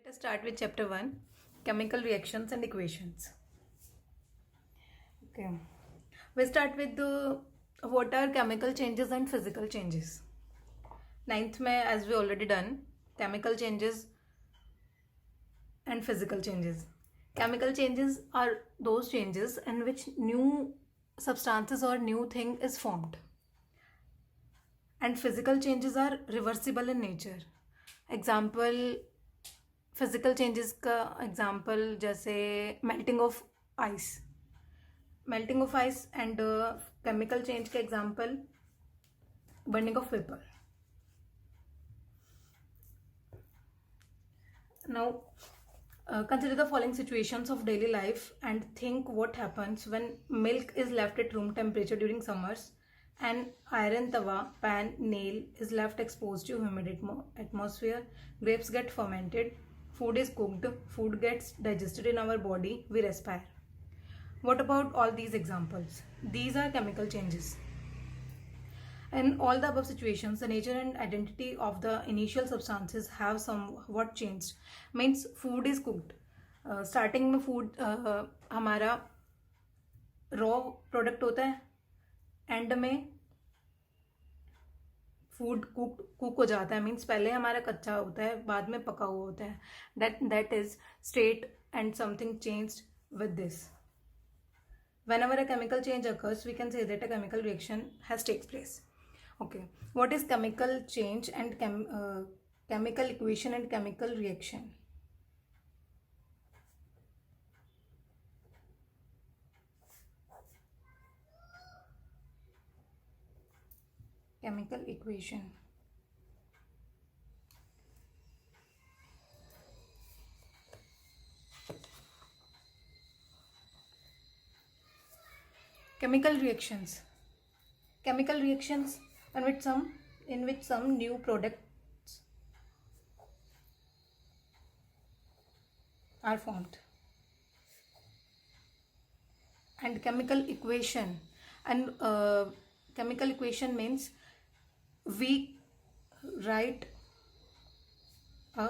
Let us start with chapter 1, chemical reactions and equations. Okay, we start with what are chemical changes and physical changes. Ninth mein, as we already done, chemical changes and physical changes. Chemical changes are those changes in which new substances or new thing is formed, and physical changes are reversible in nature. Example, physical changes का example जैसे melting of ice and chemical change का example burning of paper. Now consider the following situations of daily life and think what happens when milk is left at room temperature during summers and iron tawa pan nail is left exposed to humid atmosphere. Grapes get fermented, food is cooked, food gets digested in our body, we respire. What about all these examples? These are chemical changes. In all the above situations, the nature and identity of the initial substances have somewhat changed. Means food is cooked. Starting में food हमारा raw product होता है, and में food cook हो जाता है. Means पहले हमारा कच्चा होता है, बाद में पका हुआ होता है. That is state and something changed with this. Whenever a chemical change occurs, we can say that a chemical reaction has takes place. Okay, what is chemical change and chemical equation and chemical reaction? Chemical equation. Chemical reactions. Chemical reactions in which some new products are formed. And chemical equation. And chemical equation means we write a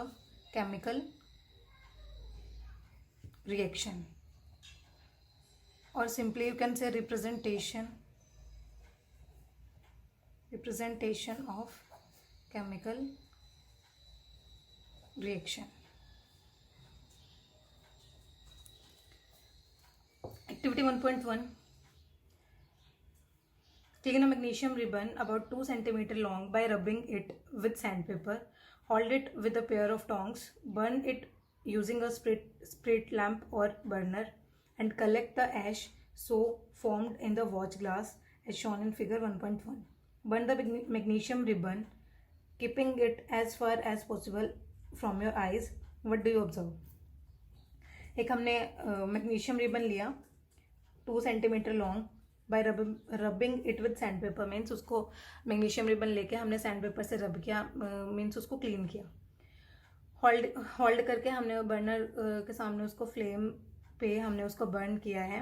chemical reaction, or simply you can say representation of chemical reaction. Activity 1.1. Clean a magnesium ribbon about 2 cm long by rubbing it with sandpaper. Hold it with a pair of tongs. Burn it using a spirit lamp or burner, and collect the ash so formed in the watch glass as shown in figure 1.1. Burn the magnesium ribbon, keeping it as far as possible from your eyes. What do you observe? एक हमने magnesium ribbon लिया 2 centimetre long bye rubbing it with sand paper. Means उसको magnesium ribbon लेके हमने sand paper से रब किया, means उसको क्लीन किया. होल्ड करके हमने बर्नर के सामने उसको फ्लेम पे हमने उसको बर्न किया है.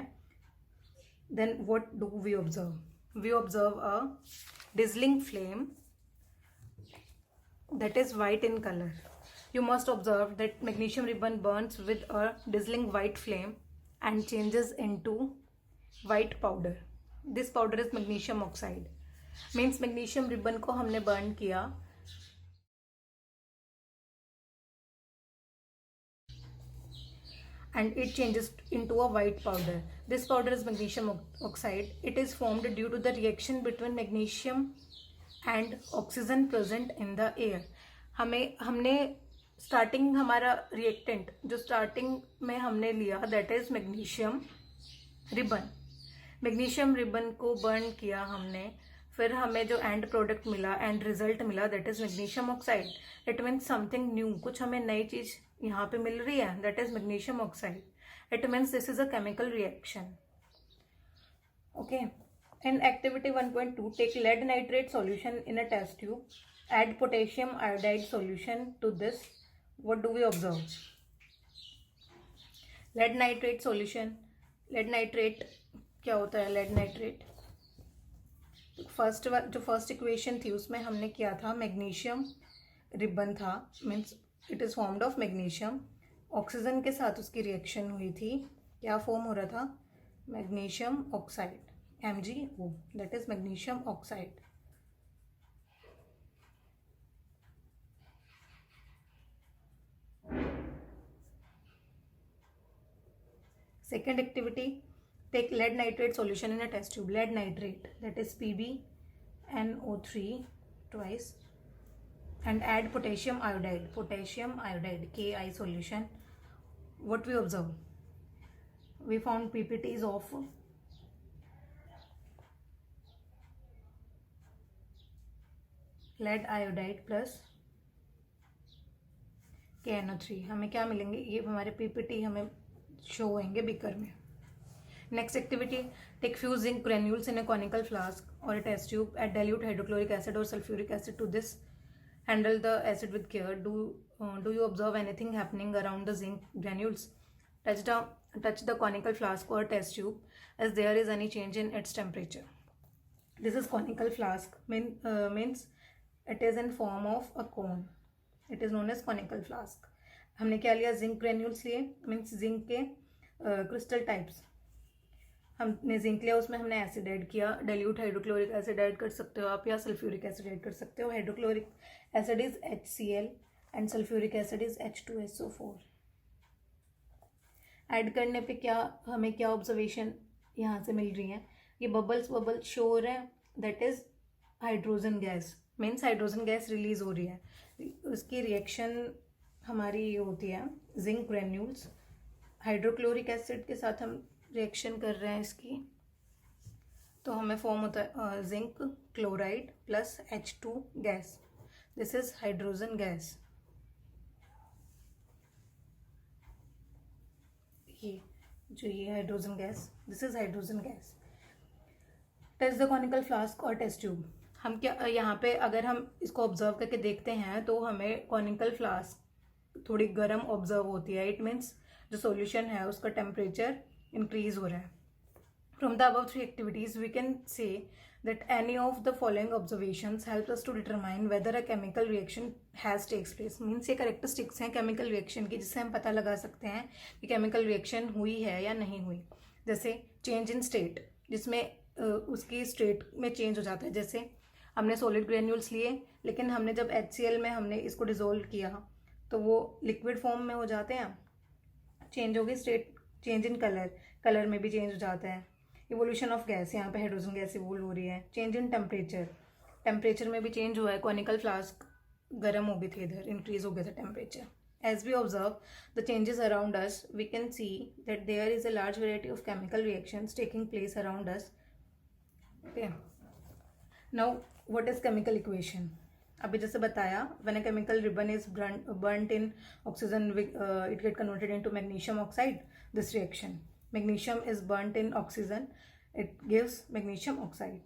Then what do we observe? We observe a dazzling flame that is white in color. You must observe that magnesium ribbon burns with a dazzling white flame and changes into white powder. This powder is magnesium oxide. Means magnesium ribbon को हमने burn किया, and it changes into a white powder. This powder is magnesium oxide. It is formed due to the reaction between magnesium and oxygen present in the air. हमने starting हमारा reactant जो starting में हमने लिया that is magnesium ribbon. Magnesium ribbon को burn किया हमने, फिर हमें जो एंड प्रोडक्ट मिला, एंड रिजल्ट मिला that is magnesium oxide. It means something new, कुछ हमें नई चीज यहाँ पे मिल रही है, that is magnesium oxide. It means this is a chemical reaction. Okay. In activity 1.2, take lead nitrate solution in a test tube. Add potassium iodide solution to this. What do we observe? Lead nitrate solution. Lead nitrate क्या होता है? Lead nitrate जो first equation थी उसमें हमने किया था magnesium ribbon था, means it is formed of magnesium. Oxygen के साथ उसकी रिएक्शन हुई थी, क्या फॉर्म हो रहा था? Magnesium oxide, MgO, that is magnesium oxide. Second activity, take lead nitrate solution in a test tube. Lead nitrate, that is PbNO3 twice, and add potassium iodide, Ki solution. What we observe? We found PPTs of lead iodide plus KNO3. हमें क्या मिलेंगे? ये हमारे PPT हमें show होंगे beaker में। Next activity, take few zinc granules in a conical flask और a test tube, add dilute hydrochloric acid और sulphuric acid to this, handle the acid with care, do you observe anything happening around the zinc granules, touch the conical flask or test tube as there is any change in its temperature. This is conical flask, means it is in form of a cone, it is known as conical flask. हमने क्या लिया? Zinc granules लिए, means zinc के crystal types हमने zinc लिया, उसमें हमने acid add किया, डाइल्यूट हाइड्रोक्लोरिक एसिड ऐड कर सकते हो आप या सल्फ्यूरिक एसिड ऐड कर सकते हो। Hydrochloric acid is HCl and sulphuric acid is H2SO4। Add करने पे क्या हमें क्या ऑब्जर्वेशन यहाँ से मिल रही है? ये बबल्स शो हो रहे हैं, that is hydrogen gas, means hydrogen gas release हो रही है। उसकी रिएक्शन हमारी ये होती है, जिंक ग्रेन्यूल्स हाइड्रोक्लोरिक एसिड के साथ हम रिएक्शन कर रहे हैं इसकी, तो हमें फॉर्म होता है zinc chloride plus H2 gas, this is hydrogen gas. ये hydrogen gas, this is hydrogen gas. Test the conical flask और टेस्ट ट्यूब। हम क्या यहाँ पे अगर हम इसको ऑब्जर्व करके देखते हैं तो हमें कॉनिकल फ्लास्क थोड़ी गर्म ऑब्जर्व होती है, इट मीन्स जो सॉल्यूशन है उसका टेम्परेचर इंक्रीज हो रहा है। From the above 3 activities we can say that any of the following observations help us to determine whether a chemical reaction has takes place. Means ये characteristics हैं chemical reaction की जिससे हम पता लगा सकते हैं कि केमिकल रिएक्शन हुई है या नहीं हुई। जैसे चेंज इन स्टेट, जिसमें उसकी स्टेट में चेंज हो जाता है। जैसे हमने सॉलिड ग्रेन्यूल्स लिए, लेकिन हमने जब HCl में हमने इसको डिजोल्व किया तो वो लिक्विड फॉर्म में हो जाते हैं, चेंज हो गई स्टेट। चेंज इन कलर में भी चेंज हो जाता है। इवोल्यूशन ऑफ गैस, यहाँ पे हाइड्रोजन गैस इवोल्व हो रही है। चेंज इन टेम्परेचर में भी चेंज हुआ है, कॉनिकल फ्लास्क गर्म हो गई थी, इधर इंक्रीज हो गया था temperature. As we observe the changes around us we can see that there is a large variety of chemical reactions taking place around us. Okay, now what is chemical equation? अभी जैसे बताया, when a chemical ribbon is burnt in oxygen, it get converted into magnesium oxide. This reaction, magnesium is burnt in oxygen, it gives magnesium oxide.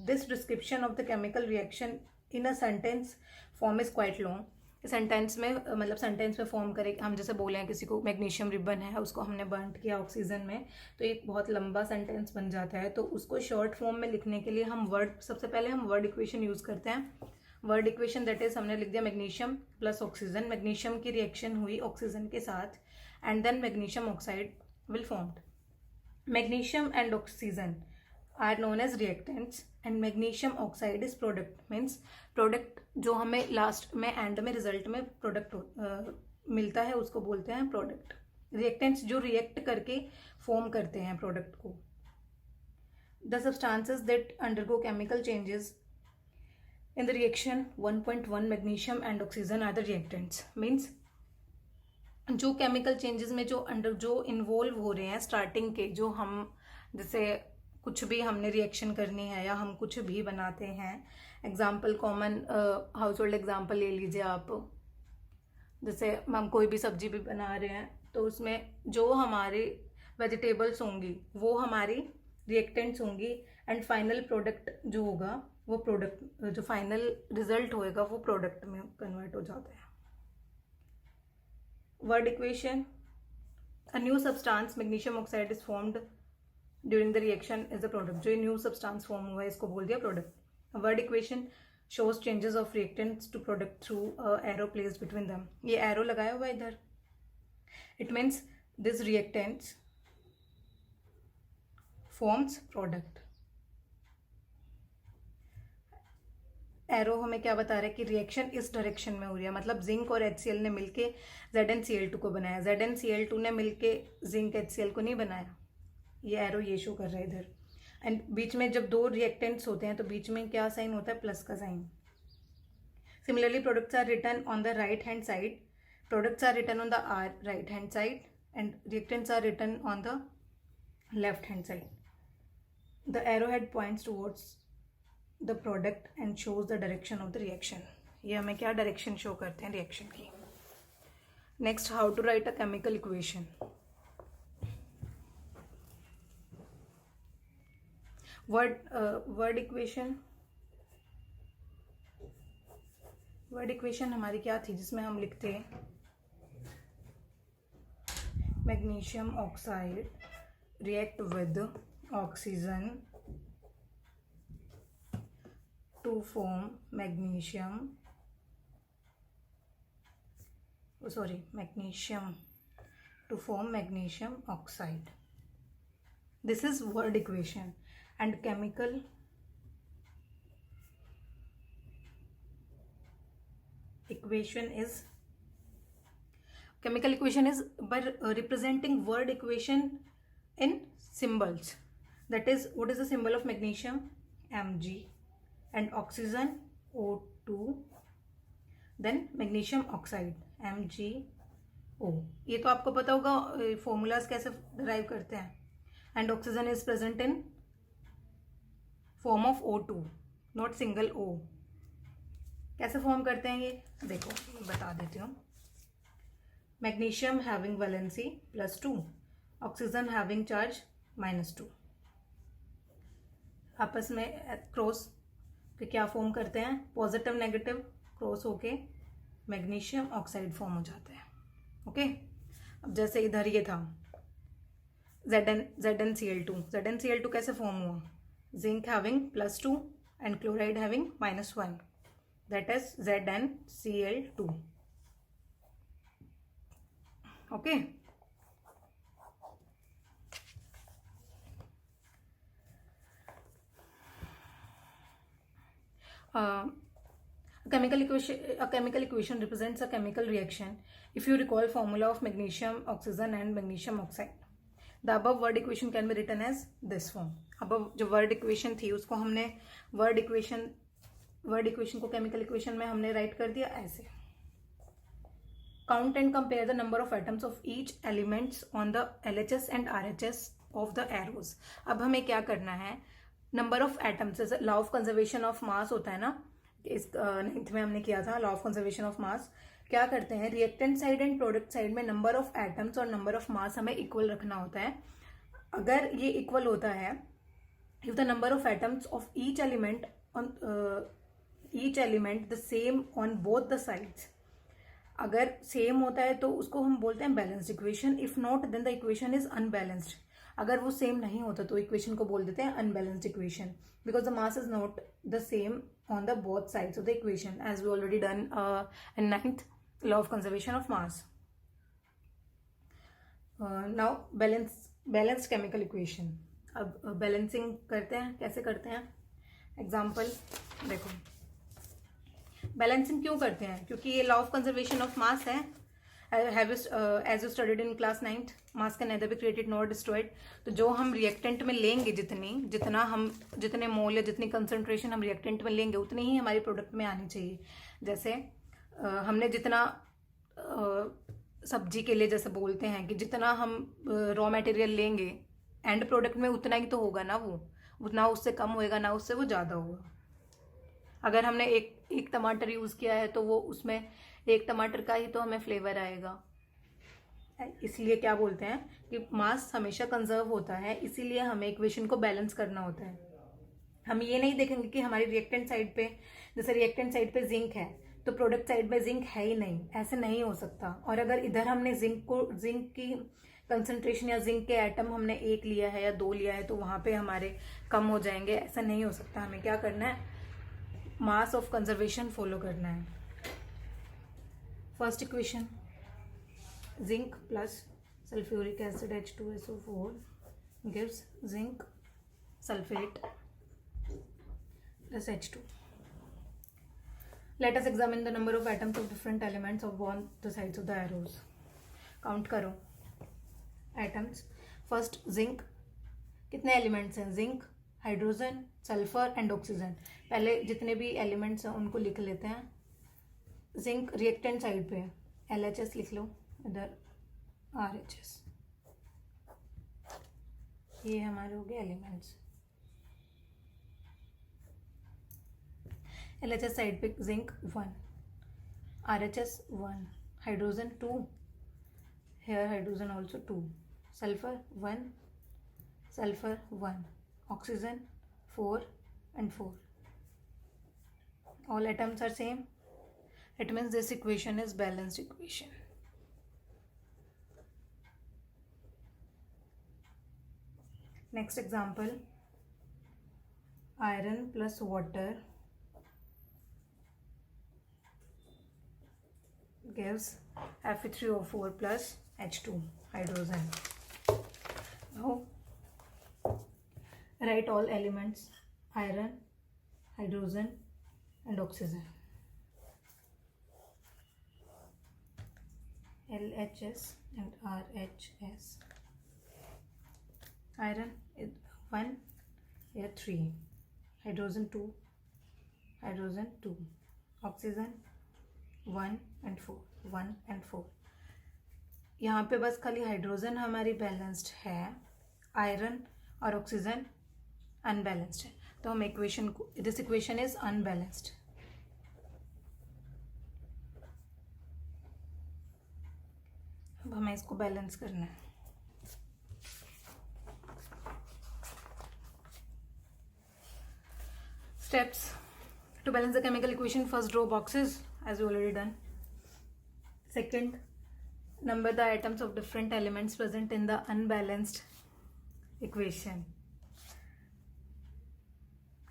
This description of the chemical reaction in a sentence form is quite long. Sentence में मतलब sentence में form करे, हम जैसे बोले हैं किसी को मैग्नीशियम रिबन है, उसको हमने बर्न किया ऑक्सीजन में, तो एक बहुत लंबा सेंटेंस बन जाता है। तो उसको शॉर्ट फॉर्म में लिखने के लिए हम सबसे पहले हम वर्ड इक्वेशन यूज करते हैं। वर्ड इक्वेशन दैट इज हमने लिख दिया मैग्नीशियम प्लस ऑक्सीजन, मैग्नीशियम की रिएक्शन हुई ऑक्सीजन के साथ and then magnesium oxide will formed. Magnesium and oxygen are known as reactants and magnesium oxide is product, means product जो हमें लास्ट में एंड में रिजल्ट में प्रोडक्ट मिलता है उसको बोलते हैं प्रोडक्ट। रिएक्टेंट्स जो रिएक्ट करके फॉर्म करते हैं प्रोडक्ट को। The substances that undergo chemical changes in the reaction 1.1 magnesium and oxygen are the reactants, means जो केमिकल चेंजेस में जो इन्वॉल्व हो रहे हैं स्टार्टिंग के, जो हम जैसे कुछ भी हमने रिएक्शन करनी है या हम कुछ भी बनाते हैं, example common house hold example ले लीजिए आप, जैसे हम कोई भी सब्जी भी बना रहे हैं तो उसमें जो हमारी वेजिटेबल्स होंगी वो हमारी रिएक्टेंट्स होंगी एंड फाइनल प्रोडक्ट जो होगा वो प्रोडक्ट, जो फाइनल रिजल्ट होएगा वो प्रोडक्ट में कन्वर्ट हो जाता है। Word equation, a new substance magnesium oxide is formed during the reaction is the product. जो न्यू सब्सटेंस फॉर्म हुआ है इसको बोल दिया product. Word equation, shows changes of reactants to product through a arrow placed between them. ये arrow लगाया हुआ है इधर. It means this reactants forms product. Arrow हमें क्या बता रहा है कि रिएक्शन इस डायरेक्शन में हो रही है, मतलब जिंक और HCl ने मिलके ZnCl2 को बनाया. ZnCl2 ने मिलके जिंक HCl को नहीं बनाया. ये एरो ये शो कर रहा है इधर. एंड बीच में जब दो रिएक्टेंट्स होते हैं तो बीच में क्या साइन होता है? प्लस का sign. Similarly products are written on the right hand side. Products are written on the right hand side and reactants are written on the left hand side. The arrow head points towards the product and shows the direction of the reaction. ये हमें क्या direction show करते हैं reaction की. Next, how to write a chemical equation. Word equation हमारी क्या थी, जिसमें हम लिखते magnesium oxide react with oxygen to form magnesium to form magnesium oxide. This is word equation. And chemical equation is by representing word equation in symbols. That is, what is the symbol of magnesium? Mg. And oxygen O2, then magnesium oxide MgO. ये तो आपको पता होगा formulas कैसे derive करते हैं. And oxygen is present in form of O2, not single O. कैसे form करते हैं ये देखो, बता देती हूँ. Magnesium having valency +2, oxygen having charge -2. आपस में क्रॉस तो क्या फॉर्म करते हैं? पॉजिटिव नेगेटिव क्रॉस होके मैग्नीशियम ऑक्साइड फॉर्म हो जाता है. ओके. अब जैसे इधर ये था ZnCl2 कैसे फॉर्म हुआ? Zinc having +2 and chloride having -1, that is ZnCl2. Okay. A chemical equation represents a chemical reaction. If you recall formula of magnesium oxygen and magnesium oxide, the above word equation can be written as this form. above जो word equation थी उसको हमने word equation को chemical equation में हमने write कर दिया ऐसे. Count and compare the number of atoms of each elements on the LHS and RHS of the arrows. अब हमें क्या करना है? नंबर ऑफ एटम्स, जैसे लॉ ऑफ कंजर्वेशन ऑफ मास होता है ना, इस 9th में हमने किया था लॉ ऑफ कंजर्वेशन ऑफ मास. क्या करते हैं? Reactant side and product side में नंबर ऑफ एटम्स और नंबर ऑफ मास हमें इक्वल रखना होता है. अगर ये इक्वल होता है, if the number of atoms of each element the same on both the sides, अगर सेम होता है तो उसको हम बोलते हैं balanced equation. If not then the equation is unbalanced. अगर वो सेम नहीं होता तो इक्वेशन को बोल देते हैं unbalanced equation, because the mass is not the same on the both sides of the equation, as we already done in 9th law of conservation of mass. Now balanced chemical equation. अब balancing करते हैं, कैसे करते हैं? Example देखो. Balancing क्यों करते हैं? क्योंकि ये law of conservation of mass है. As you studied in class 9th, mass can neither be created not destroyed. तो जो हम रिएक्टेंट में लेंगे, जितने मोल या जितनी कंसंट्रेशन हम रिएक्टेंट में लेंगे उतनी ही हमारी प्रोडक्ट में आनी चाहिए. जैसे हमने जितना सब्जी के लिए जैसे बोलते हैं कि जितना हम रॉ मटेरियल लेंगे एंड प्रोडक्ट में उतना ही तो होगा ना, वो ना उससे कम होएगा ना उससे वो ज़्यादा होगा. अगर हमने एक टमाटर यूज़ किया है तो वो उसमें एक टमाटर का ही तो हमें फ्लेवर आएगा. इसलिए क्या बोलते हैं कि मास हमेशा कंजर्व होता है, इसीलिए हमें इक्वेशन को बैलेंस करना होता है. हम ये नहीं देखेंगे कि हमारी रिएक्टेंट साइड पे, जैसे रिएक्टेंट साइड पे जिंक है तो प्रोडक्ट साइड पे जिंक है ही नहीं, ऐसे नहीं हो सकता. और अगर इधर हमने जिंक की कंसंट्रेशन या जिंक के एटम हमने 1 लिया है या 2 लिया है तो वहाँ पे हमारे कम हो जाएंगे, ऐसा नहीं हो सकता. हमें क्या करना है? मास ऑफ कंजर्वेशन फॉलो करना है. First equation, zinc plus sulphuric acid H2SO4 gives zinc sulfate plus H2. Let us examine the number of atoms of different elements on the sides of the arrows. Count करो atoms. First zinc, कितने elements हैं? Zinc, hydrogen, sulphur and oxygen. पहले जितने भी elements हैं उनको लिख लेते हैं. जिंक रिएक्टेंट साइड पे है, LHS लिख लो, इधर RHS. ये हमारे हो गए एलिमेंट्स. LHS साइड पे zinc 1, RHS 1, hydrogen 2, here hydrogen also 2, sulphur 1, sulfur 1, oxygen 4 and 4. All atoms are same. It means this equation is balanced equation. Next example, iron plus water gives Fe3O4 plus H2 hydrogen. Now write all elements: iron, hydrogen and oxygen. LHS and RHS. Iron 1, here 3, hydrogen 2, hydrogen 2, oxygen 1 and 4, 1 and 4. यहाँ पे बस खाली hydrogen हमारी balanced है, iron और oxygen unbalanced है. तो हम इक्वेशन को, दिस इक्वेशन इज अनबैलेंस्ड. अब हमें इसको बैलेंस करना है. Steps to balance the chemical equation: first, draw boxes as we already done. Second, number the atoms of different elements present in the unbalanced equation.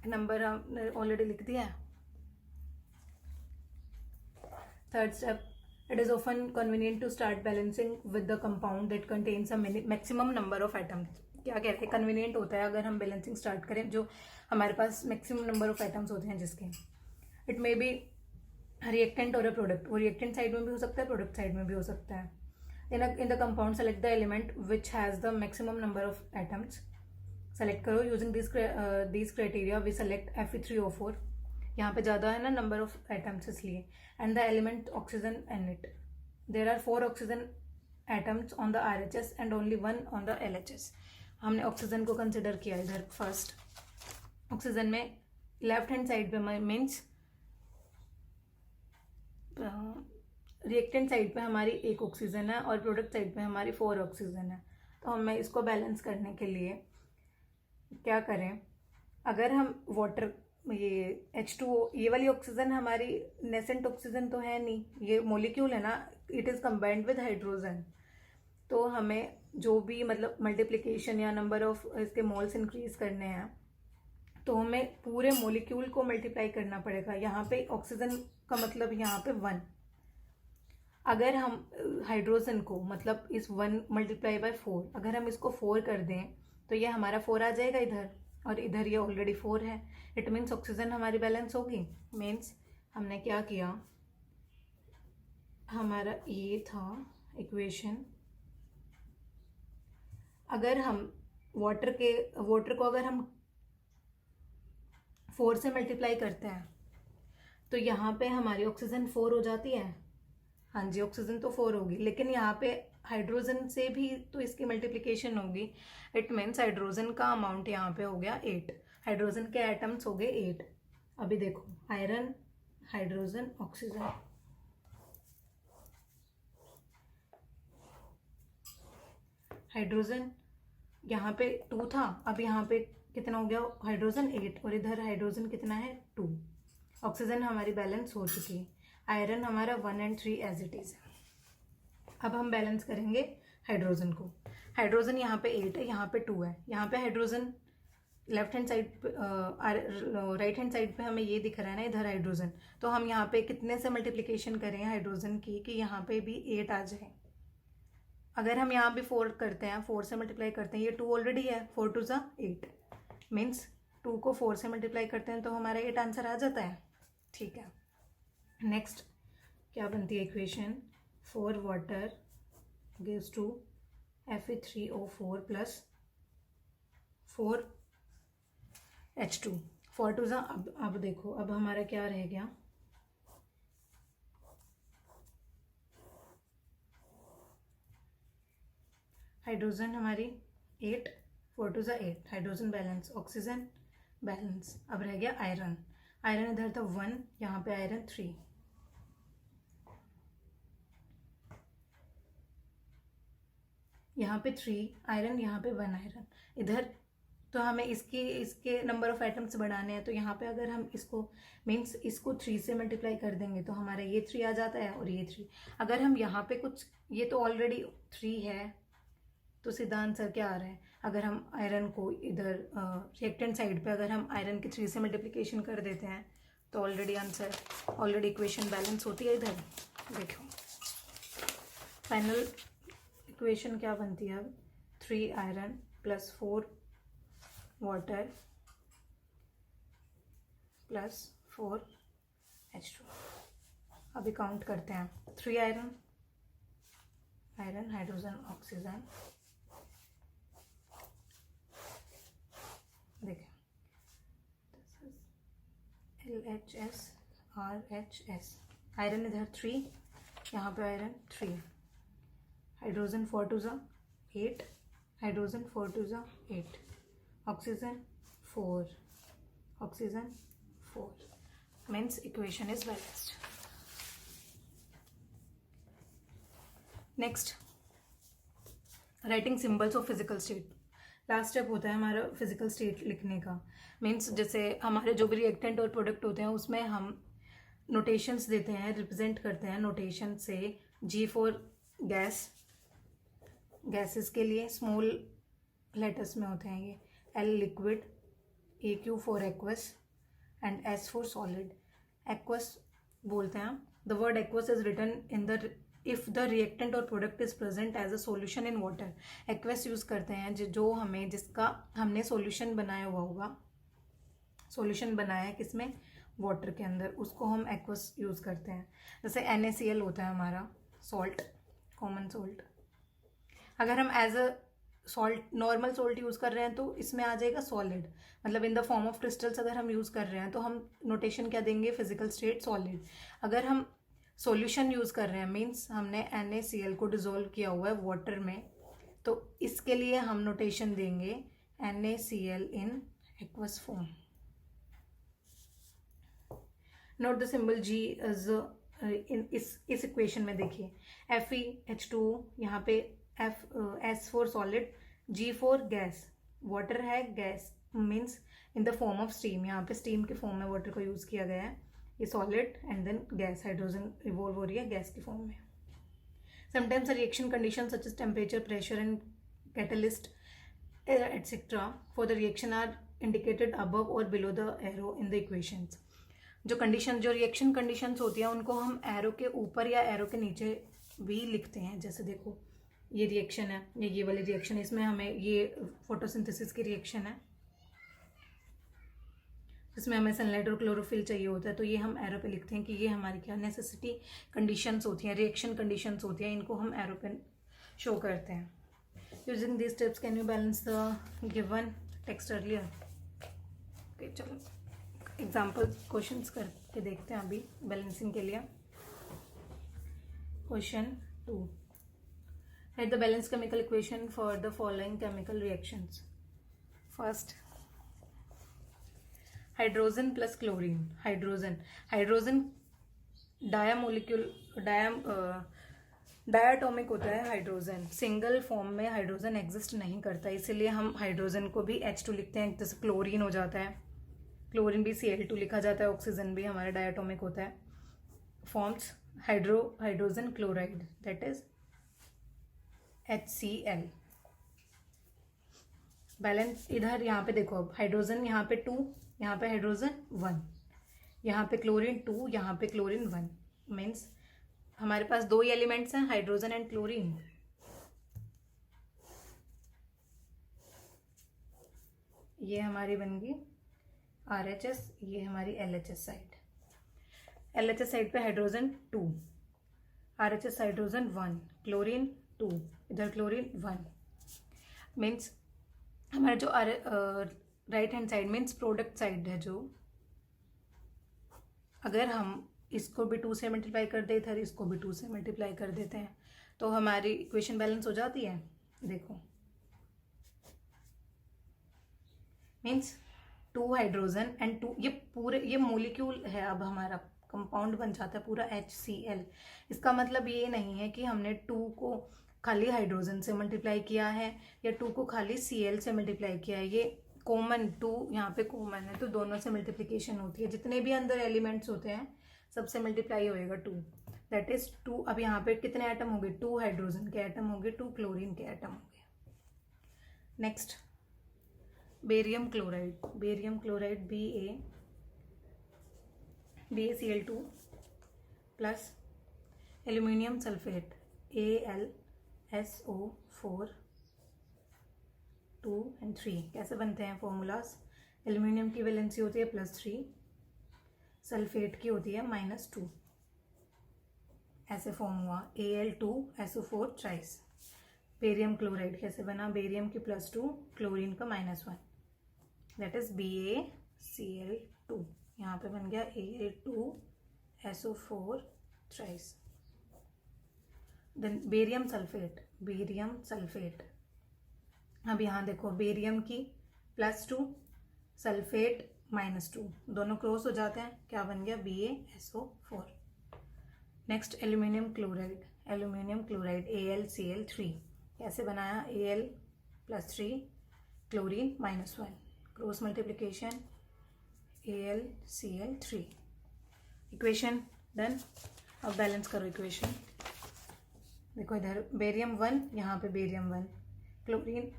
Number हमने already लिख दिया है. Third step, it is often convenient to start balancing with the compound that contains a maximum number of atoms. क्या कह रहे हैं? Convenient होता है अगर हम बैलेंसिंग स्टार्ट करें जो हमारे पास मैक्सिमम नंबर ऑफ एटम्स होते हैं जिसके. इट मे बी रिएक्टेंट और अ प्रोडक्ट. वो रिएक्टेंट साइड में भी हो सकता है, प्रोडक्ट साइड में भी हो सकता है. In the compound select the element which has the maximum number of atoms. Select करो. Using this criteria we select Fe3O4. यहाँ पे ज़्यादा है ना नंबर ऑफ एटम्स इसलिए. And the element oxygen and it. There are 4 oxygen atoms on the RHS and only 1 on the LHS. हमने oxygen को consider किया इधर. फर्स्ट ऑक्सीजन में लेफ्ट हैंड साइड पे मीन्स रिएक्टेंट साइड पे हमारी 1 oxygen है और प्रोडक्ट साइड पे हमारी 4 ऑक्सीजन है. तो हमें इसको बैलेंस करने के लिए क्या करें? अगर हम वाटर, ये H2O, ये वाली ऑक्सीजन हमारी नेसेंट ऑक्सीजन तो है नहीं, ये मोलिक्यूल है ना, it is combined with hydrogen. तो हमें जो भी मतलब मल्टीप्लिकेशन या नंबर ऑफ इसके मोल्स इंक्रीज करने हैं तो हमें पूरे मोलिक्यूल को मल्टीप्लाई करना पड़ेगा. यहाँ पे ऑक्सीजन का मतलब यहाँ पे 1. अगर हम हाइड्रोजन को मतलब इस 1 मल्टीप्लाई बाय 4, अगर हम इसको 4 कर दें तो ये हमारा 4 आ जाएगा इधर, और इधर ये ऑलरेडी 4 है. इट मीन्स ऑक्सीजन हमारी बैलेंस होगी. मीन्स हमने क्या किया, हमारा ये था इक्वेशन. अगर हम वाटर को अगर हम 4 से मल्टीप्लाई करते हैं तो यहाँ पे हमारी ऑक्सीजन 4 हो जाती है. हाँ जी, ऑक्सीजन तो 4 होगी, लेकिन यहाँ पे हाइड्रोजन से भी तो इसकी मल्टीप्लिकेशन होगी. इट मीन्स हाइड्रोजन का अमाउंट यहाँ पे हो गया 8. हाइड्रोजन के एटम्स हो गए 8. अभी देखो, आयरन, हाइड्रोजन, ऑक्सीजन. हाइड्रोजन यहाँ पे 2 था, अब यहाँ पे कितना हो गया? हाइड्रोजन 8 और इधर हाइड्रोजन कितना है? 2. ऑक्सीजन हमारी बैलेंस हो चुकी है. आयरन हमारा 1 and 3 एज इट इज. अब हम बैलेंस करेंगे हाइड्रोजन को. हाइड्रोजन यहाँ पे 8 है, यहाँ पे 2 है. यहाँ पे हाइड्रोजन लेफ्ट हैंड साइड पे राइट हैंड साइड पे हमें ये दिख रहा है ना इधर हाइड्रोजन, तो हम यहाँ पे कितने से मल्टीप्लिकेशन करें हाइड्रोजन की कि यहाँ पे भी 8 आ जाए। अगर हम यहाँ भी 4 करते हैं, 4 से मल्टीप्लाई करते हैं, ये 2 ऑलरेडी है, 4 टू ज़ा 8 मीन्स 2 को 4 से मल्टीप्लाई करते हैं तो हमारा 8 आंसर आ जाता है। ठीक है, नेक्स्ट क्या बनती है equation, 4 water gives to Fe3O4 plus 4 H2, 4 to ज़ा, अब देखो अब हमारा क्या रह गया, हाइड्रोजन हमारी 8, 4 टू ज़ा 8, हाइड्रोजन बैलेंस, ऑक्सीजन बैलेंस। अब रह गया आयरन, आयरन इधर था 1, यहाँ पे आयरन 3, यहाँ पे 3 आयरन, यहाँ पे 1 आयरन इधर, तो हमें इसके नंबर ऑफ एटम्स बढ़ाने हैं, तो यहाँ पे अगर हम इसको मीन्स इसको 3 से मल्टीप्लाई कर देंगे तो हमारा ये 3 आ जाता है और ये 3। अगर हम यहाँ पे कुछ, ये तो ऑलरेडी 3 है तो सीधा आंसर क्या आ रहा है, अगर हम आयरन को इधर रिएक्टेंट साइड पे अगर हम आयरन की 3 से मल्टीप्लिकेशन कर देते हैं तो already answer, already equation balance होती है इधर। देखो फाइनल इक्वेशन क्या बनती है अब, 3 iron plus 4 water plus 4 H2। अभी काउंट करते हैं, 3 आयरन, आयरन हाइड्रोजन ऑक्सीजन, देखें LHS RHS, आयरन इधर 3, यहाँ पे आयरन 3, हाइड्रोजन 4 टू ज़ा 8, हाइड्रोजन 4 टू ज़ा 8, oxygen 4, oxygen 4, means equation is balanced. Next, writing symbols of physical state. Last step होता है हमारा फिजिकल स्टेट लिखने का, मीन्स जैसे हमारे जो भी रिएक्टेंट और प्रोडक्ट होते हैं उसमें हम नोटेशंस देते हैं, रिप्रेजेंट करते हैं नोटेशन से। G फॉर गैस, गैसेस के लिए स्मॉल लेटर्स में होते हैं ये, L liquid, AQ for aqueous and S for solid. Aqueous बोलते हैं, the word aqueous is written in the if the reactant और product is present as a solution in water. Aqueous use करते हैं जो हमें, जिसका हमने सॉल्यूशन बनाया हुआ होगा, सॉल्यूशन बनाया है किसमें, वाटर के अंदर, उसको हम एक्वस यूज करते हैं। जैसे NaCl होता है हमारा सॉल्ट, कॉमन सॉल्ट, अगर हम as a salt normal salt use कर रहे हैं तो इसमें आ जाएगा सॉलिड, मतलब in the form of crystals अगर हम यूज़ कर रहे हैं तो हम नोटेशन क्या देंगे, फिजिकल स्टेट सॉलिड। अगर हम सॉल्यूशन यूज़ कर रहे हैं मीन्स हमने NaCl को डिजोल्व किया हुआ है वाटर में, तो इसके लिए हम नोटेशन देंगे NaCl in aqueous form. Note the symbol G as in इस इक्वेशन में देखिए, FeH2, यहाँ पे S for solid, G for gas, water है gas means in the form of steam, यहाँ पे स्टीम के फॉर्म में वाटर को यूज़ किया गया है, ये solid and then gas, hydrogen revolve हो रही है गैस के फॉर्म में। Sometimes reaction condition such as temperature, pressure and catalyst etcetera for the reaction are indicated above और below the arrow in the equations. जो कंडीशन, जो reaction conditions होती हैं उनको हम एरो के ऊपर या एरो के नीचे भी लिखते हैं। जैसे देखो ये रिएक्शन है, ये वाली रिएक्शन है, इसमें हमें ये फोटोसिंथेसिस की रिएक्शन है जिसमें हमें सनलाइट और क्लोरोफिल चाहिए होता है, तो ये हम एरो पे लिखते हैं कि ये हमारी क्या नेसेसिटी कंडीशंस होती हैं, रिएक्शन कंडीशंस होती हैं, इनको हम एरो पे शो करते हैं। Using this steps can you balance the given text earlier. Okay, चलो एग्जाम्पल क्वेश्चंस करके देखते हैं अभी बैलेंसिंग के लिए। Question 2, write the balance chemical equation for the following chemical reactions. First, hydrogen plus chlorine. Hydrogen diatomic होता है hydrogen, single form में हाइड्रोजन एग्जिस्ट नहीं करता, इसीलिए हम हाइड्रोजन को भी H2 लिखते हैं। जैसे क्लोरीन हो जाता है, क्लोरीन भी Cl2 लिखा जाता है, ऑक्सीजन भी हमारा डायाटॉमिक होता है। Forms hydrogen chloride, that is HCl। Balance इधर यहाँ पे देखो, अब हाइड्रोजन यहाँ पे 2, यहाँ पे हाइड्रोजन 1, यहाँ पे क्लोरीन 2, यहाँ पे क्लोरीन 1, मीन्स हमारे पास 2 ही एलिमेंट्स हैं, हाइड्रोजन एंड क्लोरीन। ये हमारी बन गई RHS, ये हमारी LHS साइड। LHS साइड पे हाइड्रोजन 2, RHS हाइड्रोजन 1, क्लोरीन 2, इधर क्लोरीन 1, मीन्स हमारा जो right hand side means product side है, जो अगर हम इसको भी 2 से मल्टीप्लाई कर दे, इधर इसको भी 2 से मल्टीप्लाई कर देते हैं तो हमारी इक्वेशन बैलेंस हो जाती है। देखो मीन्स 2 हाइड्रोजन एंड 2, ये पूरे ये मोलिक्यूल है, अब हमारा कंपाउंड बन जाता है पूरा HCl। इसका मतलब ये नहीं है कि हमने 2 को खाली हाइड्रोजन से मल्टीप्लाई किया है या 2 को खाली Cl से मल्टीप्लाई किया है। ये कॉमन 2 यहाँ पे कॉमन है, तो दोनों से मल्टीप्लिकेशन होती है। जितने भी अंदर एलिमेंट्स होते हैं सबसे मल्टीप्लाई होएगा 2, दैट इज 2। अब यहाँ पे कितने एटम हो गए, 2 हाइड्रोजन के एटम हो गए, 2 क्लोरीन के एटम हो गए। Next barium chloride, barium chloride BaCl2 plus aluminium sulphate AlSO4 2 and 3। कैसे बनते हैं फॉर्मूलाज, एल्यूमिनियम की वैलेंसी होती है +3, सल्फेट की होती है -2, ऐसे फॉर्म हुआ Al2SO4 ट्राइस। बेरियम क्लोराइड कैसे बना, बेरियम की +2, क्लोरीन का -1, दैट इज BaCl2। यहाँ पे बन गया Al2SO4 thrice. Then barium sulphate, barium sulphate, अब यहाँ देखो बेरियम की +2, सल्फेट -2, दोनों क्रॉस हो जाते हैं, क्या बन गया BaSO4। Next aluminium chloride, aluminium chloride AlCl3, कैसे बनाया Al+3, chlorine -1, cross multiplication AlCl3। Equation done. अब बैलेंस करो इक्वेशन। देखो इधर बेरियम 1, यहाँ पे बेरियम 1, क्लोरीन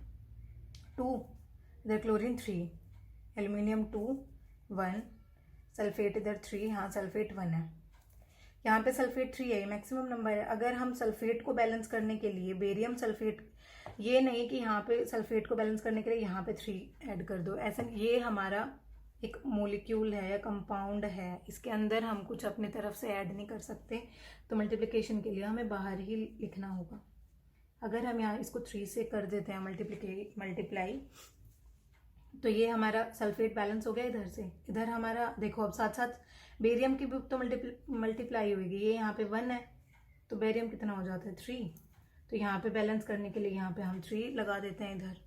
2, इधर क्लोरीन 3, एल्यूमिनियम 2 1, सल्फेट इधर 3, यहाँ सल्फेट 1 है, यहाँ पे सल्फेट 3 है, मैक्सिमम नंबर है। अगर हम सल्फेट को बैलेंस करने के लिए बेरियम सल्फेट, ये नहीं कि यहाँ पे सल्फेट को बैलेंस करने के लिए यहाँ पे 3 ऐड कर दो, ऐसा। ये हमारा एक मोलिक्यूल है या कंपाउंड है, इसके अंदर हम कुछ अपने तरफ से ऐड नहीं कर सकते, तो मल्टीप्लिकेशन के लिए हमें बाहर ही लिखना होगा। अगर हम यहाँ इसको 3 से कर देते हैं मल्टीप्लाई, तो ये हमारा सल्फेट बैलेंस हो गया इधर से। इधर हमारा देखो अब साथ साथ बेरियम की भी तो मल्टीप्लाई होगी, ये यहाँ पे 1 है तो बेरियम कितना हो जाता है 3, तो यहाँ पे बैलेंस करने के लिए यहाँ पे हम 3 लगा देते हैं। इधर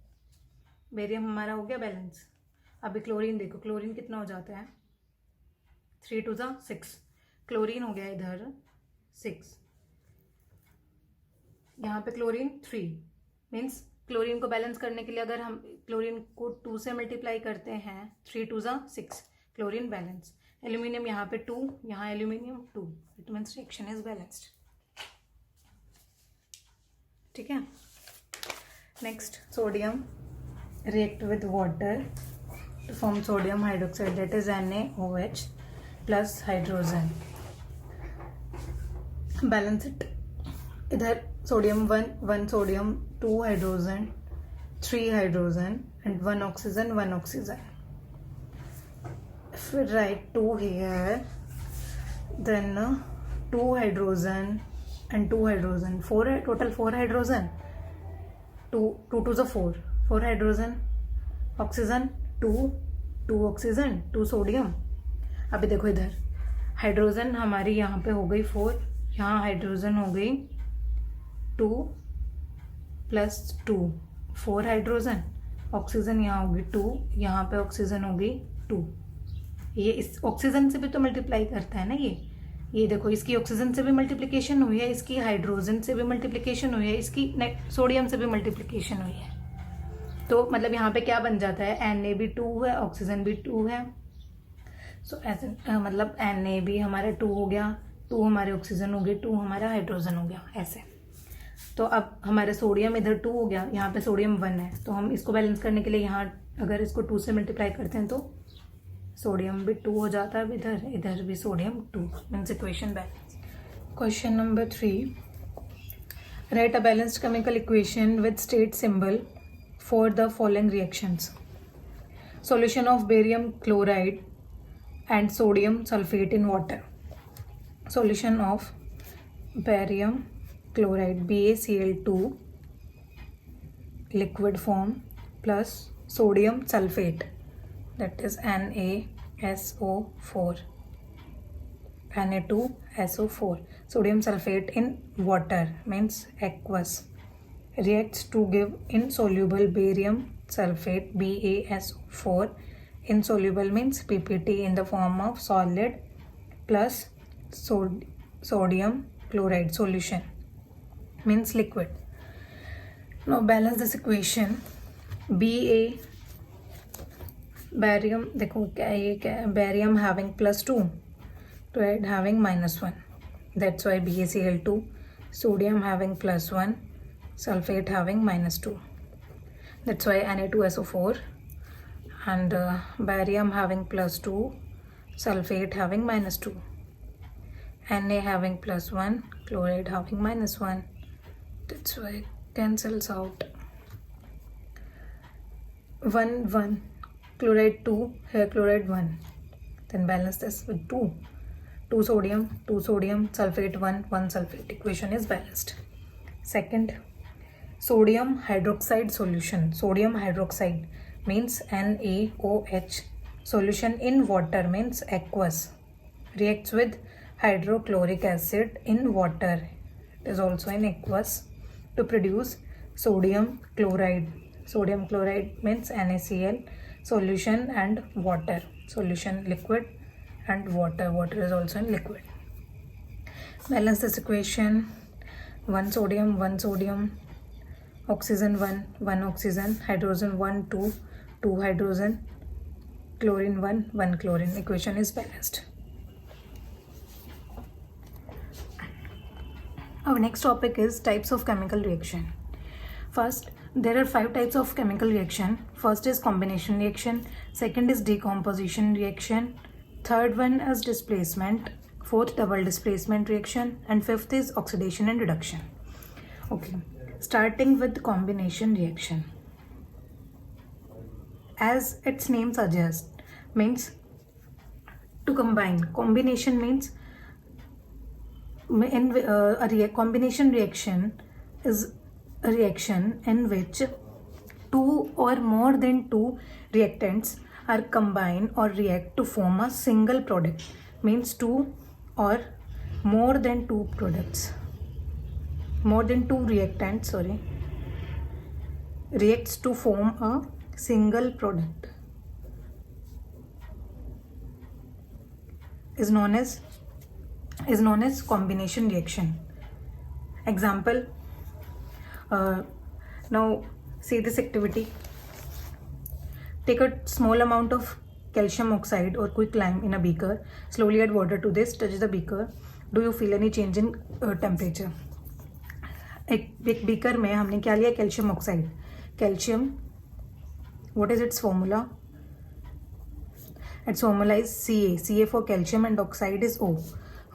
बेरियम हमारा हो गया बैलेंस। अभी क्लोरीन देखो, क्लोरीन कितना हो जाता है 3 2 6, क्लोरीन हो गया इधर 6, यहाँ पे क्लोरीन 3, मीन्स क्लोरीन को बैलेंस करने के लिए अगर हम क्लोरीन को 2 से मल्टीप्लाई करते हैं, 3 2 6, क्लोरीन बैलेंस। एल्यूमिनियम यहाँ पे 2, यहाँ aluminium 2, it means reaction is balanced. ठीक है। Next sodium react with water to form sodium hydroxide, that is NaOH plus hydrogen. Balance it. इधर sodium 1 sodium, 2 hydrogen, 3 hydrogen and 1 oxygen, 1 oxygen. If we write 2 here, then 2 hydrogen and 2 hydrogen, 4 total 4 hydrogen, 2 2 4, 4 hydrogen, oxygen 2 oxygen, 2 sodium. अभी देखो इधर hydrogen हमारी यहाँ पे हो गई 4, यहाँ हाइड्रोजन हो गई 2 + 2, 4 हाइड्रोजन, ऑक्सीजन यहाँ होगी 2, यहाँ पे ऑक्सीजन होगी 2। ये इस ऑक्सीजन से भी तो मल्टीप्लाई करता है ना ये देखो, इसकी ऑक्सीजन से भी मल्टीप्लिकेशन हुई है, इसकी हाइड्रोजन से भी मल्टीप्लिकेशन हुई है, इसकी सोडियम से भी मल्टीप्लिकेशन हुई है। तो मतलब यहाँ पे क्या बन जाता है, Na भी 2 है, ऑक्सीजन भी 2 है, सो ऐसे मतलब Na भी हमारा 2 हो गया, 2 हमारे ऑक्सीजन हो गए, 2 हमारा हाइड्रोजन हो गया, ऐसे। तो अब हमारा सोडियम इधर 2 हो गया, यहाँ पे सोडियम 1 है, तो हम इसको बैलेंस करने के लिए यहाँ अगर इसको 2 से मल्टीप्लाई करते हैं तो सोडियम भी 2 हो जाता है, इधर इधर भी sodium 2, means equation balance. Question number 3, right a balanced chemical equation with state symbol for the following reactions. Solution of barium chloride and sodium sulfate in water. Solution of barium chloride BaCl2 liquid form plus sodium sulfate, that is NaSO4, Na2SO4, sodium sulfate in water means aqueous, reacts to give insoluble barium sulfate BaSO4. Insoluble means PPT in the form of solid plus sodium chloride solution means liquid. Now balance this equation. Barium, देखो क्या ये क्या, barium having +2, chloride having -1, that's why BaCl2, sodium having +1, sulfate having -2, that's why Na2SO4, and barium having +2, sulfate having -2, Na having +1, chloride having -1, that's why it cancels out. 1 1, chloride 2, here chloride 1, then balance this with 2 sodium, sulfate 1 sulfate, equation is balanced. Second, sodium hydroxide solution. Sodium hydroxide means NaOH, solution in water means aqueous, reacts with hydrochloric acid in water, it is also in aqueous, to produce sodium chloride. Sodium chloride means NaCl, solution and water, solution liquid and water is also in liquid. Balance this equation. 1 sodium, oxygen 1 oxygen, hydrogen 1 2 hydrogen, chlorine 1 chlorine, equation is balanced. Our next topic is types of chemical reaction. First, there are 5 types of chemical reaction. First is combination reaction, second is decomposition reaction, third one is displacement, fourth double displacement reaction, and fifth is oxidation and reduction. Okay, starting with combination reaction. As its name suggests, means to combine. Combination means combination reaction is a reaction in which 2 or more than 2 reactants are combined or react to form a single product. Means 2 or more than 2 products, more than 2 reactants reacts to form a single product, is known as combination reaction. Example, now see this activity. Take a small amount of calcium oxide or quicklime in a beaker, slowly add water to this, touch the beaker, do you feel any change in temperature? एक beaker में हमने क्या लिया, calcium oxide. Calcium, what is its formula? Its formula is Ca for calcium and oxide is O.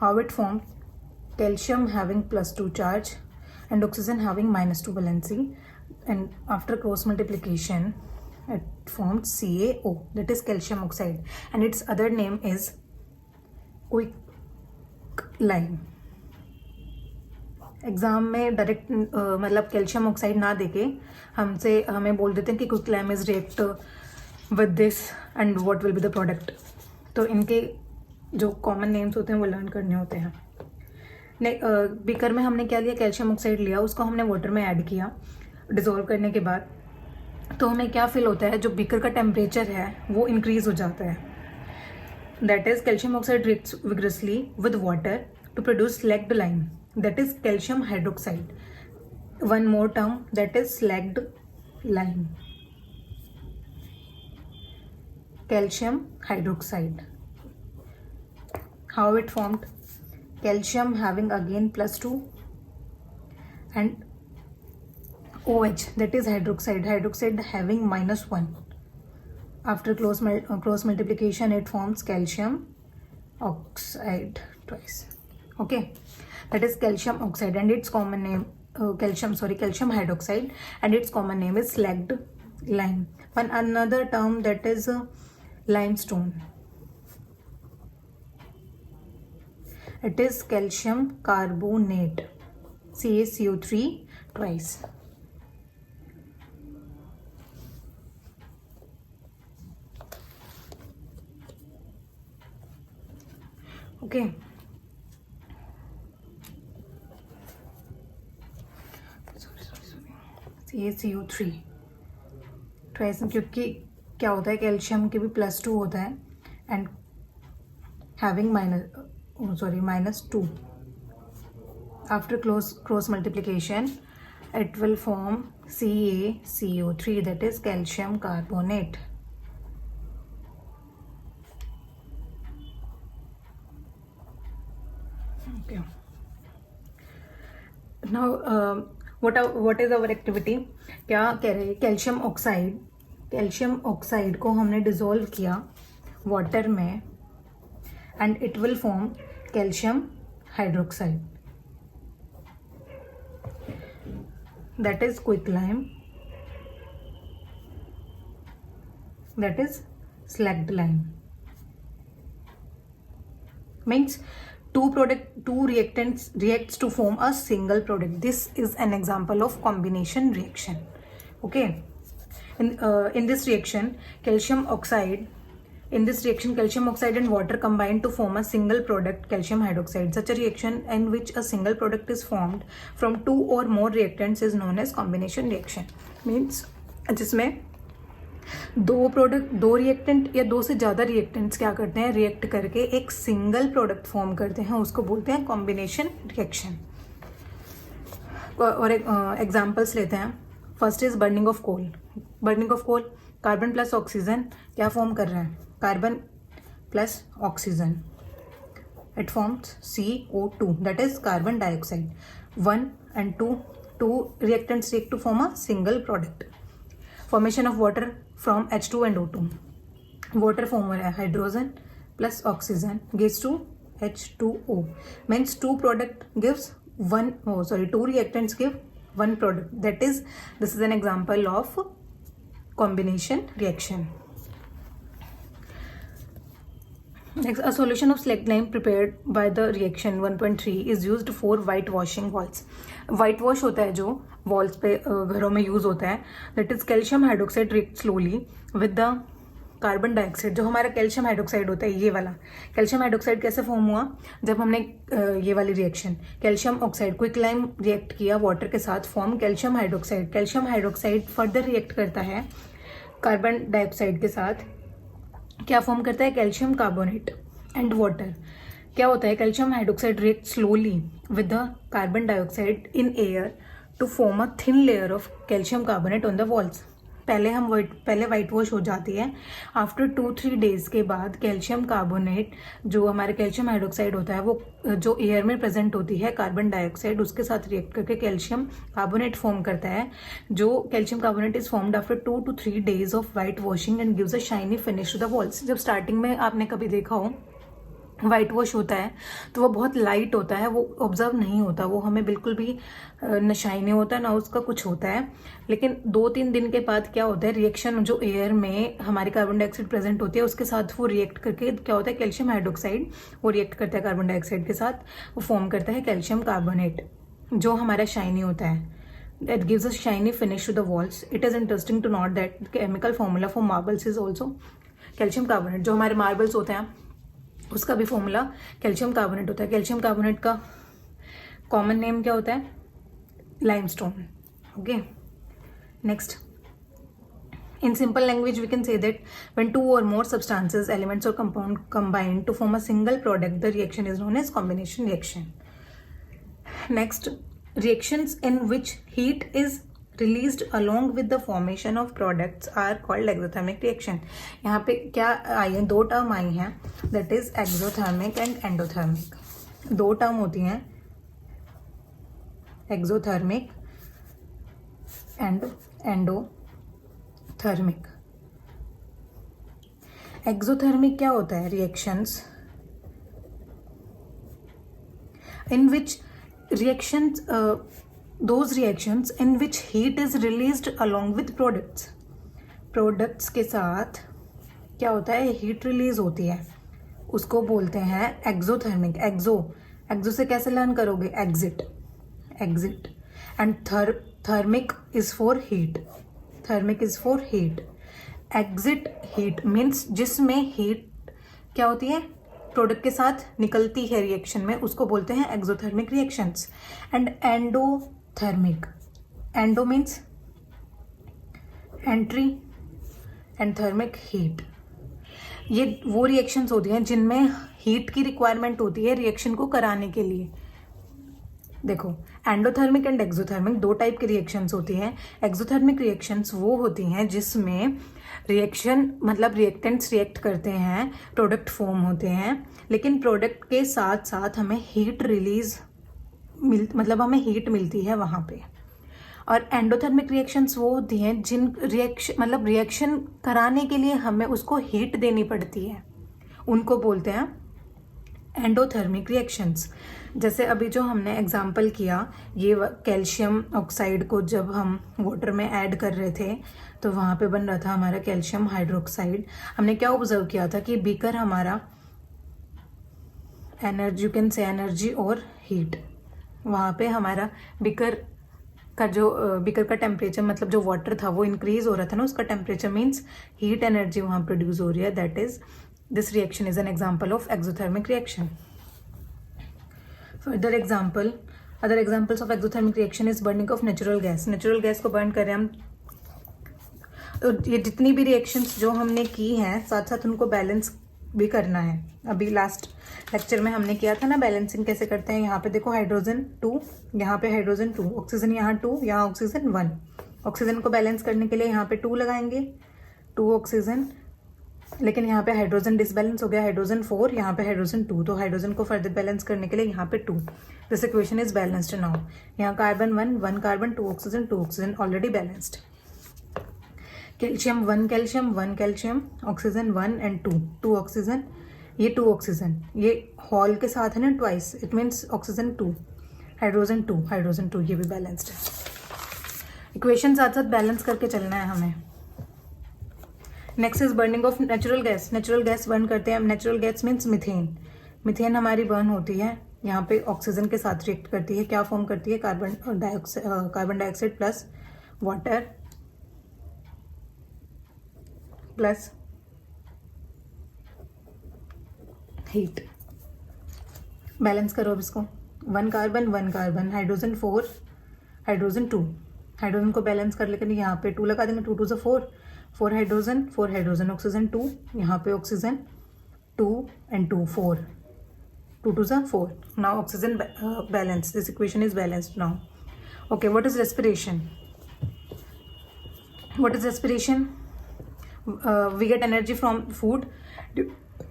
How it formed? Calcium having +2 charge and oxygen having -2 valency, and after cross multiplication it formed CaO, that is calcium oxide, and its other name is quicklime. Exam में direct मतलब calcium oxide ना देके हमें बोल देते हैं कि quicklime is react with this and what will be the product, तो इनके जो कॉमन नेम्स होते हैं वो लर्न करने होते हैं. बीकर में हमने क्या लिया, कैल्शियम ऑक्साइड लिया, उसको हमने वाटर में ऐड किया डिज़ोल्व करने के बाद, तो हमें क्या फील होता है, जो बीकर का टेम्परेचर है वो इंक्रीज़ हो जाता है. That is calcium oxide reacts vigorously with water to produce slaked lime, that is calcium hydroxide. One more term, that is slagged lime. Calcium hydroxide. How it formed? Calcium having again +2 and OH, that is hydroxide having -1. After cross multiplication it forms calcium oxide twice. Okay, that is calcium oxide and its common name calcium hydroxide, and its common name is slagged lime. One another term, that is limestone. It is calcium carbonate, CaCO3 twice. Okay, CaCO3 twice, क्योंकि क्या होता है calcium के भी +2 होता है and having -2. After cross multiplication it will form CaCO3, that is calcium carbonate. Okay, now what is our activity? क्या कह रहे हैं, कैल्शियम ऑक्साइड को हमने डिसॉल्व किया वाटर में and it will form calcium hydroxide, that is quicklime, that is slagged lime. Means two reacts to form a single product. This is an example of combination reaction. Okay, in this reaction calcium oxide and water combine to form a single product, calcium hydroxide. Such a reaction in which a single product is formed from two or more reactants is known as combination reaction. Means जिसमें दो reactant या दो से ज़्यादा reactants क्या करते हैं, react करके एक सिंगल प्रोडक्ट फॉर्म करते हैं, उसको बोलते हैं कॉम्बिनेशन रिएक्शन. और एग्जांपल्स लेते हैं. First is burning of coal. Carbon plus oxygen क्या फॉर्म कर रहे हैं, carbon plus oxygen, it forms CO2, that is carbon dioxide. 1 and 2 reactants react to form a single product. Formation of water from H2 and O2. Water form हो रहा है hydrogen plus oxygen gives to H2O. Means two reactants give one product. This is an example of combination reaction. Next, a solution of slagged lime prepared by the reaction 1.3 is used for whitewashing walls. Whitewash होता है जो walls पे घरों में use होता है, that is calcium hydroxide react slowly with the carbon dioxide. जो हमारा कैल्शियम हाइड्रोक्साइड होता है, ये वाला कैल्शियम हाइड्रोक्साइड कैसे फॉर्म हुआ, जब हमने ये वाली reaction calcium oxide quicklime react किया वाटर के साथ, form calcium hydroxide. Calcium hydroxide further react करता है कार्बन डाइऑक्साइड के साथ, क्या फॉर्म करता है, कैल्शियम कार्बोनेट एंड वाटर. क्या होता है, calcium hydroxide react slowly with the carbon dioxide in air to form a thin layer of calcium carbonate on the walls. पहले वाइट वॉश हो जाती है. आफ्टर 2-3 डेज के बाद कैल्शियम कार्बोनेट, जो हमारे कैल्शियम हाइड्रोक्साइड होता है, वो जो एयर में प्रेजेंट होती है कार्बन डाइऑक्साइड, उसके साथ रिएक्ट करके कैल्शियम कार्बोनेट फॉर्म करता है. जो calcium carbonate is formed after 2 to 3 days of whitewashing and gives a shiny finish to the walls. जब स्टार्टिंग में आपने कभी देखा हो वाइट वॉश होता है तो वो बहुत लाइट होता है, वो ऑब्जर्व नहीं होता, वो हमें बिल्कुल भी न शाइनी होता है ना उसका कुछ होता है. लेकिन 2-3 दिन के बाद क्या होता है, रिएक्शन जो एयर में हमारी कार्बन डाइऑक्साइड प्रेजेंट होती है उसके साथ वो रिएक्ट करके क्या होता है, कैल्शियम हाइड्रोक्साइड वो रिएक्ट करता है कार्बन डाइऑक्साइड के साथ, वो फॉर्म करता है कैल्शियम कार्बोनेट जो हमारा शाइनी होता है. That gives a shiny finish to the walls. It is interesting to note that the chemical formula for marbles is also calcium carbonate. जो हमारे मार्बल्स होते हैं उसका भी फॉर्मूला कैल्शियम कार्बोनेट होता है. कैल्शियम कार्बोनेट का कॉमन नेम क्या होता है, limestone. Okay, next, in simple language we can say that when two or more substances, elements or compound combine to form a single product, the reaction is known as combination reaction. Next, reactions in which heat is released along with the formation of products are called exothermic reaction. यहाँ पे क्या आई है, 2 term आई हैं, that is exothermic and endothermic. 2 term होती हैं, exothermic and endothermic. Exothermic क्या होता है? Reactions in which those reactions in which heat is released along with products के साथ क्या होता है? हीट रिलीज होती है, उसको बोलते हैं एक्सोथर्मिक. एक्सो से कैसे लर्न करोगे? Exit. And thermic is for heat. Exit heat means जिसमें हीट क्या होती है? प्रोडक्ट के साथ निकलती है रिएक्शन में, उसको बोलते हैं exothermic reactions. And endothermic. Endo means entry and thermic heat. ये वो रिएक्शंस होती हैं जिनमें हीट की रिक्वायरमेंट होती है रिएक्शन को कराने के लिए. देखो, एंडोथर्मिक एंड एक्सोथर्मिक दो टाइप की रिएक्शंस होती हैं. एक्सोथर्मिक रिएक्शंस वो होती हैं जिसमें रिएक्शन मतलब रिएक्टेंट्स रिएक्ट करते हैं, प्रोडक्ट फॉर्म होते हैं, लेकिन प्रोडक्ट के साथ साथ हमें हीट रिलीज मतलब हमें हीट मिलती है वहाँ पे. और एंडोथर्मिक रिएक्शंस वो होती हैं जिन रिएक्शन कराने के लिए हमें उसको हीट देनी पड़ती है, उनको बोलते हैं एंडोथर्मिक रिएक्शंस. जैसे अभी जो हमने एग्जांपल किया, ये कैल्शियम ऑक्साइड को जब हम वाटर में ऐड कर रहे थे तो वहाँ पे बन रहा था हमारा कैल्शियम हाइड्रोक्साइड. हमने क्या ऑब्जर्व किया था कि बीकर हमारा यू कैन से एनर्जी और हीट, वहाँ पे हमारा बीकर का टेम्परेचर मतलब जो वाटर था वो इंक्रीज हो रहा था ना, उसका टेम्परेचर मीन्स हीट एनर्जी वहाँ प्रोड्यूस हो रही है. That is this reaction is an example of exothermic reaction. Other examples of exothermic reaction is burning of natural gas. Natural gas को बर्न करें हम, तो ये जितनी भी रिएक्शंस जो हमने की हैं साथ साथ उनको बैलेंस भी करना है. अभी लास्ट लेक्चर में हमने किया था ना बैलेंसिंग कैसे करते हैं. यहाँ पे देखो हाइड्रोजन 2, यहाँ पे हाइड्रोजन 2, ऑक्सीजन यहाँ 2, यहाँ ऑक्सीजन 1. ऑक्सीजन को बैलेंस करने के लिए यहाँ पे 2 लगाएंगे, 2 ऑक्सीजन, लेकिन यहाँ पे हाइड्रोजन डिसबैलेंस हो गया, हाइड्रोजन 4, यहाँ पे हाइड्रोजन 2, तो हाइड्रोजन को फर्दर बैलेंस करने के लिए यहाँ पे 2. This equation is balanced now. यहाँ carbon 1 carbon, 2 oxygen already balanced. Calcium 1 calcium, oxygen 1 and 2 oxygen, ये 2 ऑक्सीजन, ये हॉल के साथ है ना twice, it means oxygen 2, hydrogen 2, ये भी बैलेंस्ड है. इक्वेशन साथ साथ बैलेंस करके चलना है हमें. Next is burning of natural gas. Natural gas burn करते हैं हम. नेचुरल गैस मीन्स मिथेन हमारी बर्न होती है. यहाँ पे ऑक्सीजन के साथ रिएक्ट करती है, क्या फॉर्म करती है? Carbon dioxide plus water plus heat. Balance करो अब इसको. 1 कार्बन, हाइड्रोजन 4, हाइड्रोजन 2. हाइड्रोजन को बैलेंस कर लेकर यहाँ पे 2 लगा देंगे, 2 2 4, 4 हाइड्रोजन, ऑक्सीजन 2, यहाँ पे oxygen 2 and 2 4, 2 2 4. Now oxygen balance. This equation is balanced now. Okay, what is respiration? We get energy from food.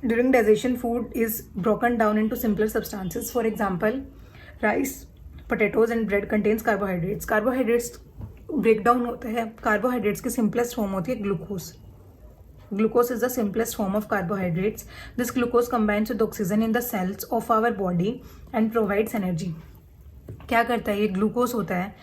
During digestion, food is broken down into simpler substances. For example, rice, potatoes and bread contains carbohydrates. Carbohydrates breakdown होता है. Carbohydrates की simplest form होती है glucose. Glucose is the simplest form of carbohydrates. This glucose combines with oxygen in the cells of our body and provides energy. क्या करता है ये glucose होता है,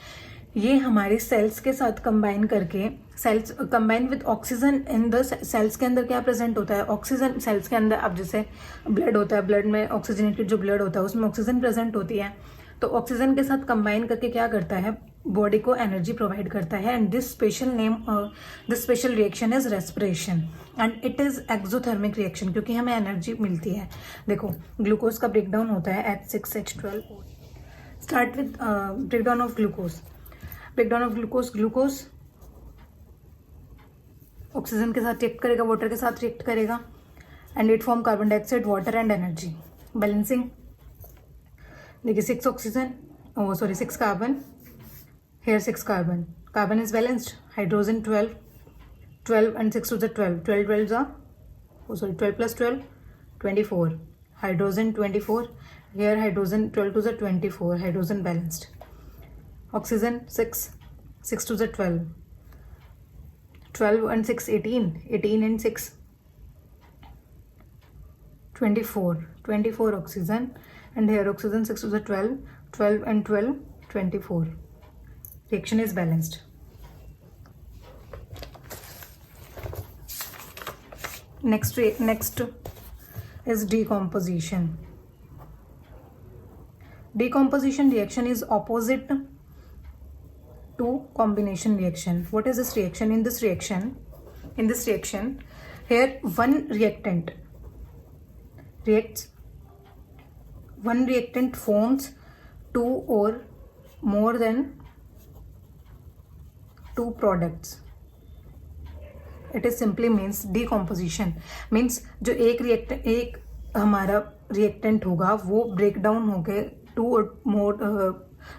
ये हमारे सेल्स के साथ कंबाइन करके, cells combine with oxygen in the cells के अंदर क्या प्रेजेंट होता है? ऑक्सीजन सेल्स के अंदर. अब जैसे ब्लड होता है, ब्लड में ऑक्सीजनेटेड जो ब्लड होता है उसमें ऑक्सीजन प्रेजेंट होती है, तो ऑक्सीजन के साथ कंबाइन करके क्या करता है? बॉडी को एनर्जी प्रोवाइड करता है. And this special reaction is respiration and it is exothermic reaction, क्योंकि हमें एनर्जी मिलती है. देखो, ग्लूकोज का ब्रेकडाउन होता है H6H12. Start with breakdown of glucose. Glucose oxygen के साथ रिएक्ट करेगा, वाटर के साथ रिएक्ट करेगा, and it form carbon dioxide, water and energy. Balancing देखिए, 6 carbon, here 6 carbon is balanced. Hydrogen 12 and 6 to the 12, 12 plus 12 24. Hydrogen 24, here hydrogen 12 to the 24, hydrogen balanced. Oxygen 6, 6 to the 12, 12 and 6 18, 18 and 6 24, 24 oxygen, and here oxygen 6 to the 12, 12 and 12 24. Reaction is balanced. Next is decomposition. Decomposition reaction is opposite to combination reaction. What is this reaction? In this reaction, here one reactant forms two or more than two products. It is simply means decomposition means जो एक हमारा reactant होगा वो break down हो गए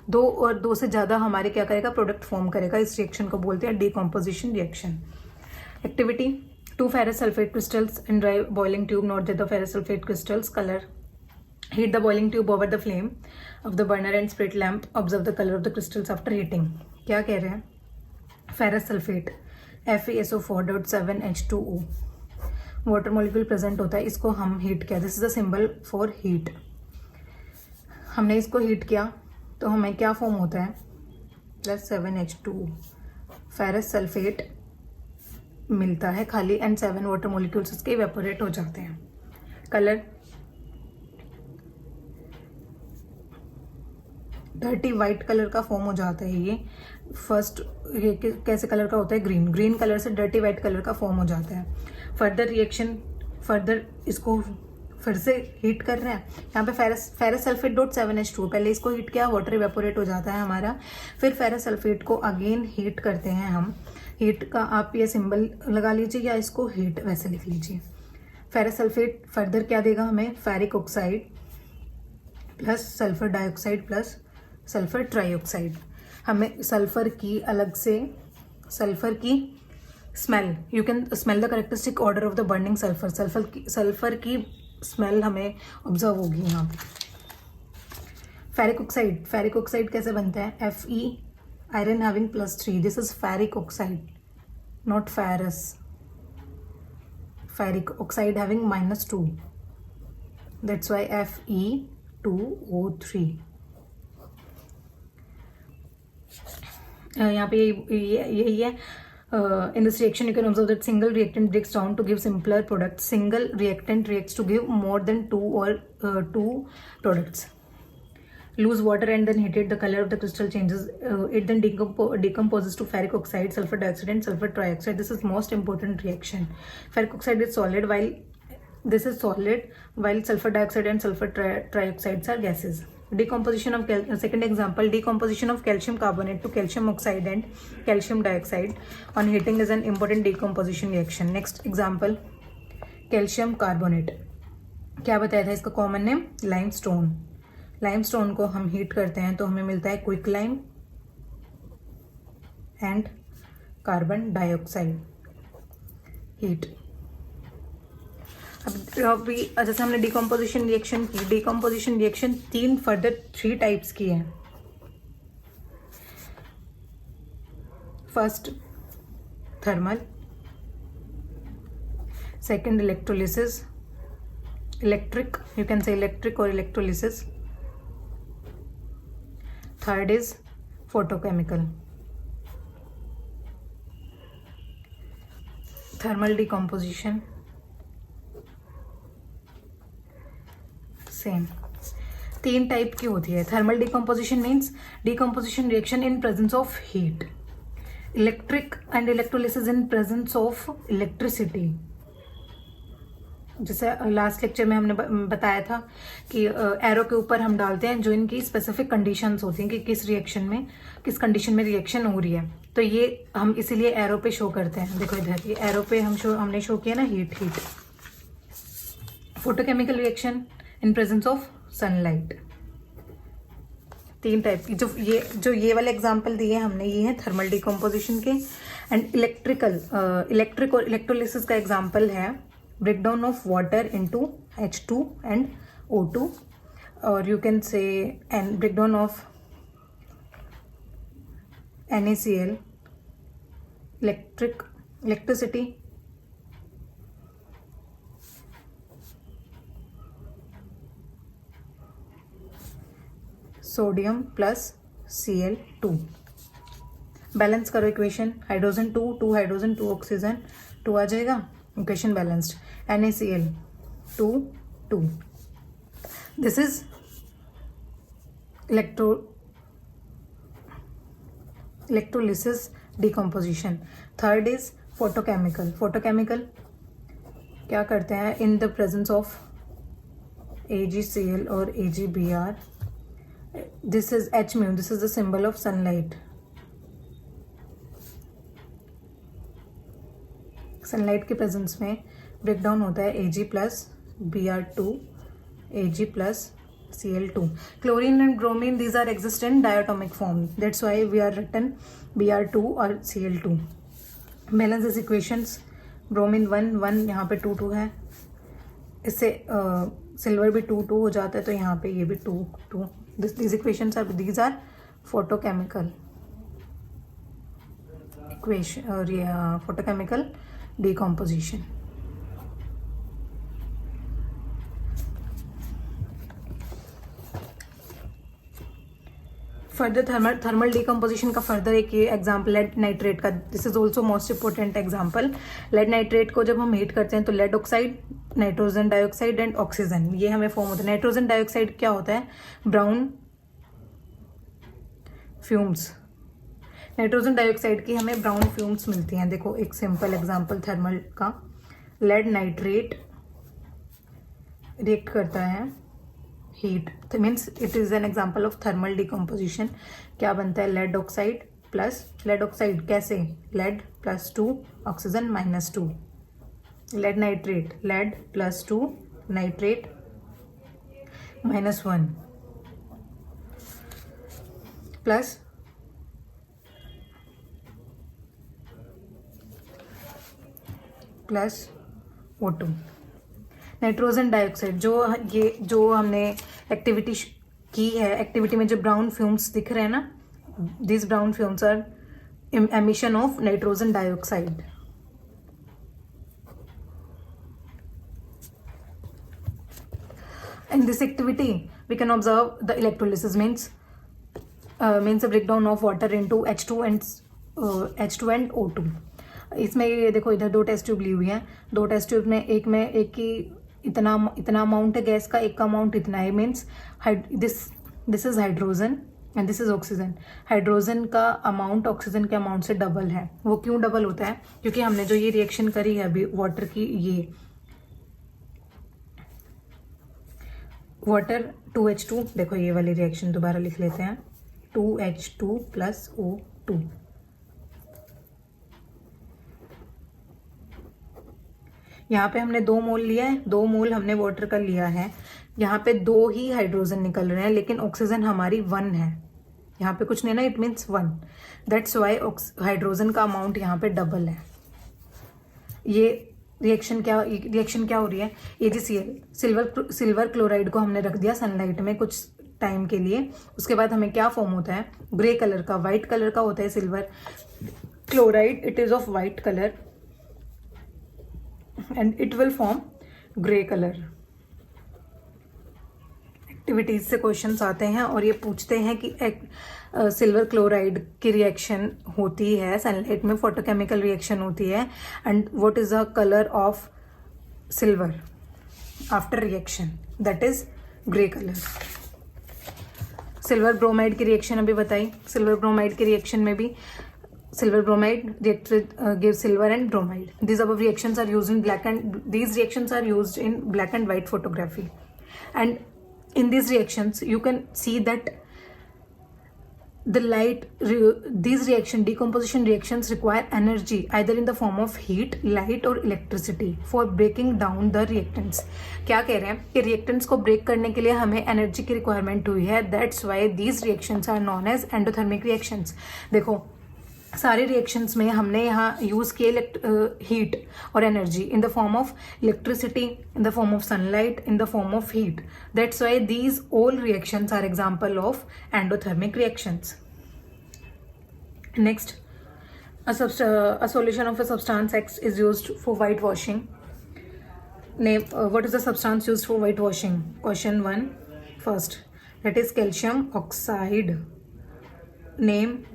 दो से ज़्यादा हमारे क्या करेगा, प्रोडक्ट फॉर्म करेगा. इस रिएक्शन को बोलते हैं decomposition reaction. Activity: 2 ferrous sulfate crystals in dry boiling tube. Note that the ferrous sulfate crystals color. Heat the boiling tube over the flame of the burner and spirit lamp. Observe the color of the crystals after heating. क्या कह रहे हैं? Ferrous sulphate FeSO4.7H2O water molecule present होता है. इसको हम heat किया. This is the symbol for heat. हमने इसको हीट किया तो हमें क्या फॉर्म होता है? +7H2O फेरस सल्फेट मिलता है खाली एंड 7 वाटर मॉलिक्यूल्स इसके इवेपोरेट हो जाते हैं. कलर डर्टी वाइट कलर का फॉर्म हो जाता है. ये फर्स्ट ये कैसे कलर का होता है? ग्रीन कलर से डर्टी वाइट कलर का फॉर्म हो जाता है. फर्दर रिएक्शन, फर्दर इसको फिर से हीट कर रहे हैं. यहाँ पे फेरस सल्फेट .7H2O पहले इसको हीट किया, वाटर इवेपोरेट हो जाता है हमारा. फिर फेरस सल्फेट को अगेन हीट करते हैं हम. हीट का आप ये सिंबल लगा लीजिए या इसको हीट वैसे लिख लीजिए. फेरस सल्फेट फर्दर क्या देगा हमें? Ferric oxide plus sulphur dioxide plus sulphur trioxide. हमें सल्फर की अलग से सल्फर की smell, you can smell the characteristic order of the burning sulphur. Sulphur की स्मेल हमें ऑब्जर्व होगी यहाँ पे. फेरिक ऑक्साइड कैसे बनता है? Fe iron having +3. This is ferric oxide not ferrous. Ferric oxide having -2. That's why Fe2O3. यहाँ पे यही है. In this reaction you can observe that single reactant breaks down to give simpler products. Single reactant reacts to give more than two products. Lose water and then heat it. The color of the crystal changes. It then decomposes to ferric oxide, sulfur dioxide and sulfur trioxide. This is most important reaction. Ferric oxide is solid while this is solid, while sulfur dioxide and sulfur trioxides are gases. Decomposition of second example, decomposition of calcium carbonate to calcium oxide and calcium dioxide on heating is an important decomposition reaction. Next example, calcium carbonate. क्या बताया था इसका common name? Limestone. Limestone को हम heat करते हैं तो हमें मिलता है quick lime and carbon dioxide. Heat. अब जैसे हमने डिकम्पोजिशन रिएक्शन की, डिकम्पोजिशन रिएक्शन 3 टाइप्स की है. First thermal, second electrolysis, electric, you can say electric और electrolysis. Third is photochemical. Thermal decomposition same 3 type की होती है. Thermal decomposition means decomposition reaction in presence of heat. Electric and electrolysis in presence of electricity. जैसे last lecture में हमने बताया था कि एरो के ऊपर हम डालते हैं जो इनकी स्पेसिफिक कंडीशंस होती हैं कि किस रिएक्शन में, किस कंडीशन में रिएक्शन हो रही है. तो ये हम इसीलिए एरो पे शो करते हैं. देखो इधर ये एरो पे हमने शो किया ना, heat. Photochemical reaction in presence of sunlight. 3 type की. जो ये वाले एग्जांपल दिए हमने, ये हैं थर्मल डिकम्पोजिशन के. एंड इलेक्ट्रिक और इलेक्ट्रोलिसिस का एग्जांपल है breakdown of water into H2 and O2, और यू कैन से and breakdown of NaCl, electricity, sodium plus Cl2. Balance करो इक्वेशन, हाइड्रोजन 2 हाइड्रोजन 2 ऑक्सीजन 2 आ जाएगा, equation balanced. NaCl 2. This is electrolysis decomposition. Third is photochemical क्या करते हैं in the presence of AgCl और AgBr. This is Hmu, this is the symbol of sunlight. Sunlight के presence में break down होता है Ag plus Br2, Ag plus Cl2. Chlorine and bromine, these are exist in diatomic form. That's why we are written Br2 और Cl2. Balance these equations. Bromine 1 यहाँ पे 2 है, इससे silver भी 2 हो जाता है, तो यहाँ पे ये भी 2. These equations are, these are photochemical equation or photochemical decomposition. Further thermal decomposition का फर्दर एक ये एग्जाम्पल लेड नाइट्रेट का. This is also most important example. Lead nitrate को जब हम हीट करते हैं तो lead oxide, nitrogen dioxide and oxygen, ये हमें फॉर्म होता है. नाइट्रोजन डाइऑक्साइड क्या होता है? Brown fumes. नाइट्रोजन डाइऑक्साइड की हमें ब्राउन फ्यूम्स मिलती हैं. देखो एक सिंपल एग्जाम्पल थर्मल का. लेड नाइट्रेट रिएक्ट करता है heat, means it is an example of thermal decomposition. क्या बनता है? Lead oxide plus lead oxide कैसे? Lead +2 oxygen -2. Lead nitrate, lead +2 nitrate -1 plus O2. Nitrogen dioxide जो हमने एक्टिविटी की है, एक्टिविटी में जो ब्राउन फ्यूम्स दिख रहे हैं ना, this brown fumes are emission of nitrogen dioxide. In this activity we can observe the electrolysis, means a breakdown of water into H2 and O2. इसमें ये देखो इधर 2 टेस्ट ट्यूब ली हुई हैं. 2 टेस्ट ट्यूब में एक की इतना अमाउंट है गैस का, एक का अमाउंट इतना है. Means this is hydrogen and this is oxygen. Hydrogen का अमाउंट ऑक्सीजन के अमाउंट से डबल है. वो क्यों डबल होता है? क्योंकि हमने जो ये रिएक्शन करी है अभी वाटर की, ये वाटर 2H2, देखो ये वाली रिएक्शन दोबारा लिख लेते हैं. 2H2 + O2. यहाँ पे हमने 2 मोल लिया है, 2 मोल हमने वाटर का लिया है. यहाँ पे 2 ही हाइड्रोजन निकल रहे हैं, लेकिन ऑक्सीजन हमारी 1 है. यहाँ पे कुछ नहीं ना, it means 1. That's why hydrogen का अमाउंट यहाँ पे डबल है. ये रिएक्शन क्या हो रही है? AgCl, सिल्वर क्लोराइड को हमने रख दिया सनलाइट में कुछ टाइम के लिए. उसके बाद हमें क्या फॉर्म होता है? ग्रे कलर का, वाइट कलर का होता है silver chloride. It is of white colour and it will form grey color. Activities से क्वेश्चंस आते हैं और ये पूछते हैं कि सिल्वर क्लोराइड की रिएक्शन होती है सनलाइट में, फोटोकेमिकल रिएक्शन होती है, and what is the colour of silver after reaction? That is grey colour. Silver bromide की रिएक्शन अभी बताई. सिल्वर ब्रोमाइड की रिएक्शन में भी silver bromide gives silver and bromide. These above reactions are used in these reactions are used in black and white photography. And in these reactions you can see that these decomposition reactions require energy either in the form of heat, light or electricity for breaking down the reactants. क्या कह रहे हैं कि reactants को break करने के लिए हमें energy की requirement हुई है. That's why these reactions are known as endothermic reactions. देखो सारे रिएक्शंस में हमने यहाँ यूज किए हीट और energy in the form of electricity, in the form of sunlight, in the form of heat. That's why these all reactions are example of endothermic reactions. Next, a solution of a substance X is used for whitewashing. Name what is the substance used for whitewashing? Question 1 first, that is calcium oxide. Name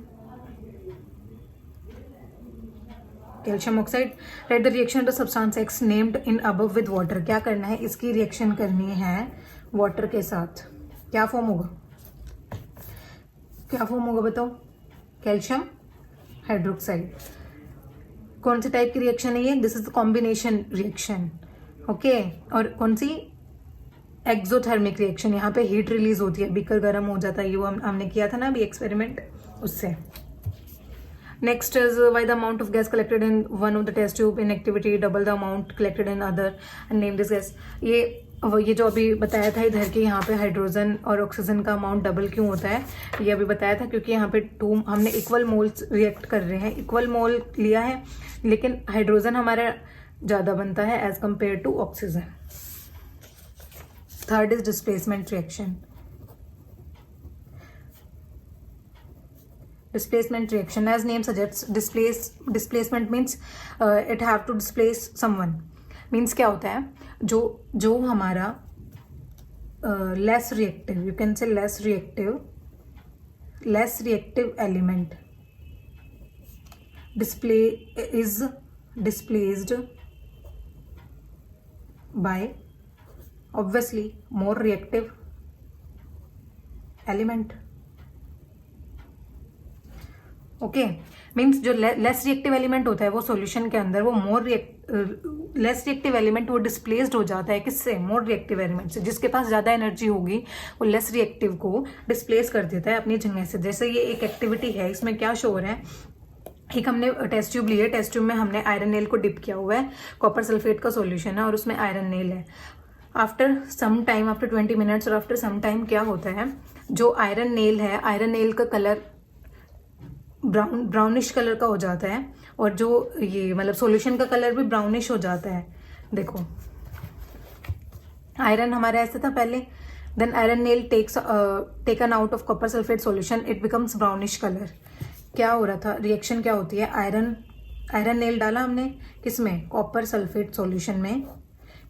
calcium oxide. Write the reaction of the substance X named in above with water. क्या करना है, इसकी reaction करनी है water के साथ. क्या form होगा, क्या फॉर्म होगा बताओ? Calcium hydroxide. कौन सी टाइप की रिएक्शन है ये? This is the combination reaction. Okay, और कौन सी? Exothermic reaction. यहाँ पे हीट रिलीज होती है, बीकर गर्म हो जाता है. ये वो हमने किया था ना अभी एक्सपेरिमेंट, उससे. Next is why the amount of gas collected in one of the test tube in activity double the amount collected in other and name this gas. ये जो अभी बताया था इधर के, यहाँ पे हाइड्रोजन और ऑक्सीजन का अमाउंट डबल क्यों होता है ये अभी बताया था, क्योंकि यहाँ पे हमने इक्वल मोल्स रिएक्ट कर रहे हैं, इक्वल मोल लिया है, लेकिन हाइड्रोजन हमारा ज़्यादा बनता है as compare to oxygen. Third is displacement reaction. Displacement reaction, as name suggests, displacement means it have to displace someone. Means क्या होता है, जो हमारा less reactive, you can say less reactive element is displaced by obviously more reactive element. Okay, means जो less reactive element होता है वो solution के अंदर, वो लेस रिएक्टिव एलिमेंट वो डिस्प्लेस्ड हो जाता है किससे? मोर रिएक्टिव एलिमेंट से. जिसके पास ज़्यादा एनर्जी होगी वो लेस रिएक्टिव को डिस्प्लेस कर देता है अपनी जगह से. जैसे ये एक एक्टिविटी है, इसमें क्या शो हो रहा है, एक हमने टेस्ट ट्यूब ली है, टेस्ट ट्यूब में हमने आयरन नेल को डिप किया हुआ है, कॉपर सल्फेट का सॉल्यूशन है और उसमें आयरन नेल है. After some time, after 20 minutes और आफ्टर सम टाइम क्या होता है, जो आयरन नेल है, आयरन नेल का कलर ब्राउनिश कलर का हो जाता है और जो ये मतलब सॉल्यूशन का कलर भी ब्राउनिश हो जाता है. देखो आयरन हमारा ऐसा था पहले, then iron nail taken out of copper sulphate solution, it becomes brownish colour. क्या हो रहा था, रिएक्शन क्या होती है, आयरन नेल डाला हमने किसमें? कॉपर सल्फेट सॉल्यूशन में.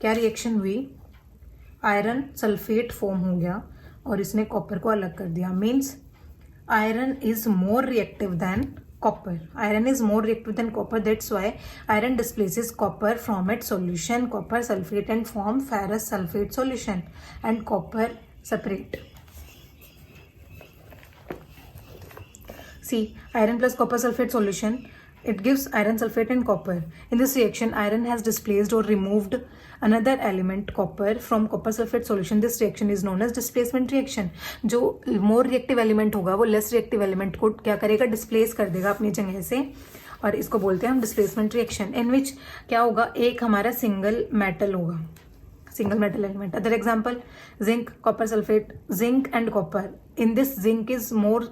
क्या रिएक्शन हुई, आयरन सल्फेट फॉर्म हो गया और इसने कॉपर को अलग कर दिया. Means iron is more reactive than copper. Iron is more reactive than copper. That's why iron displaces copper from its solution, copper sulfate, and form ferrous sulfate solution and copper separate. See, iron plus copper sulfate solution, it gives iron sulfate and copper. In this reaction, iron has displaced or removed another element, copper, from copper sulfate solution. This reaction is known as displacement reaction. जो more reactive element होगा वो less reactive element को क्या करेगा, displace कर देगा अपनी जगह से, और इसको बोलते हैं हम displacement reaction. In which क्या होगा, एक हमारा single metal होगा, single metal element. Other example, zinc, copper sulfate, zinc and copper. In this, zinc is more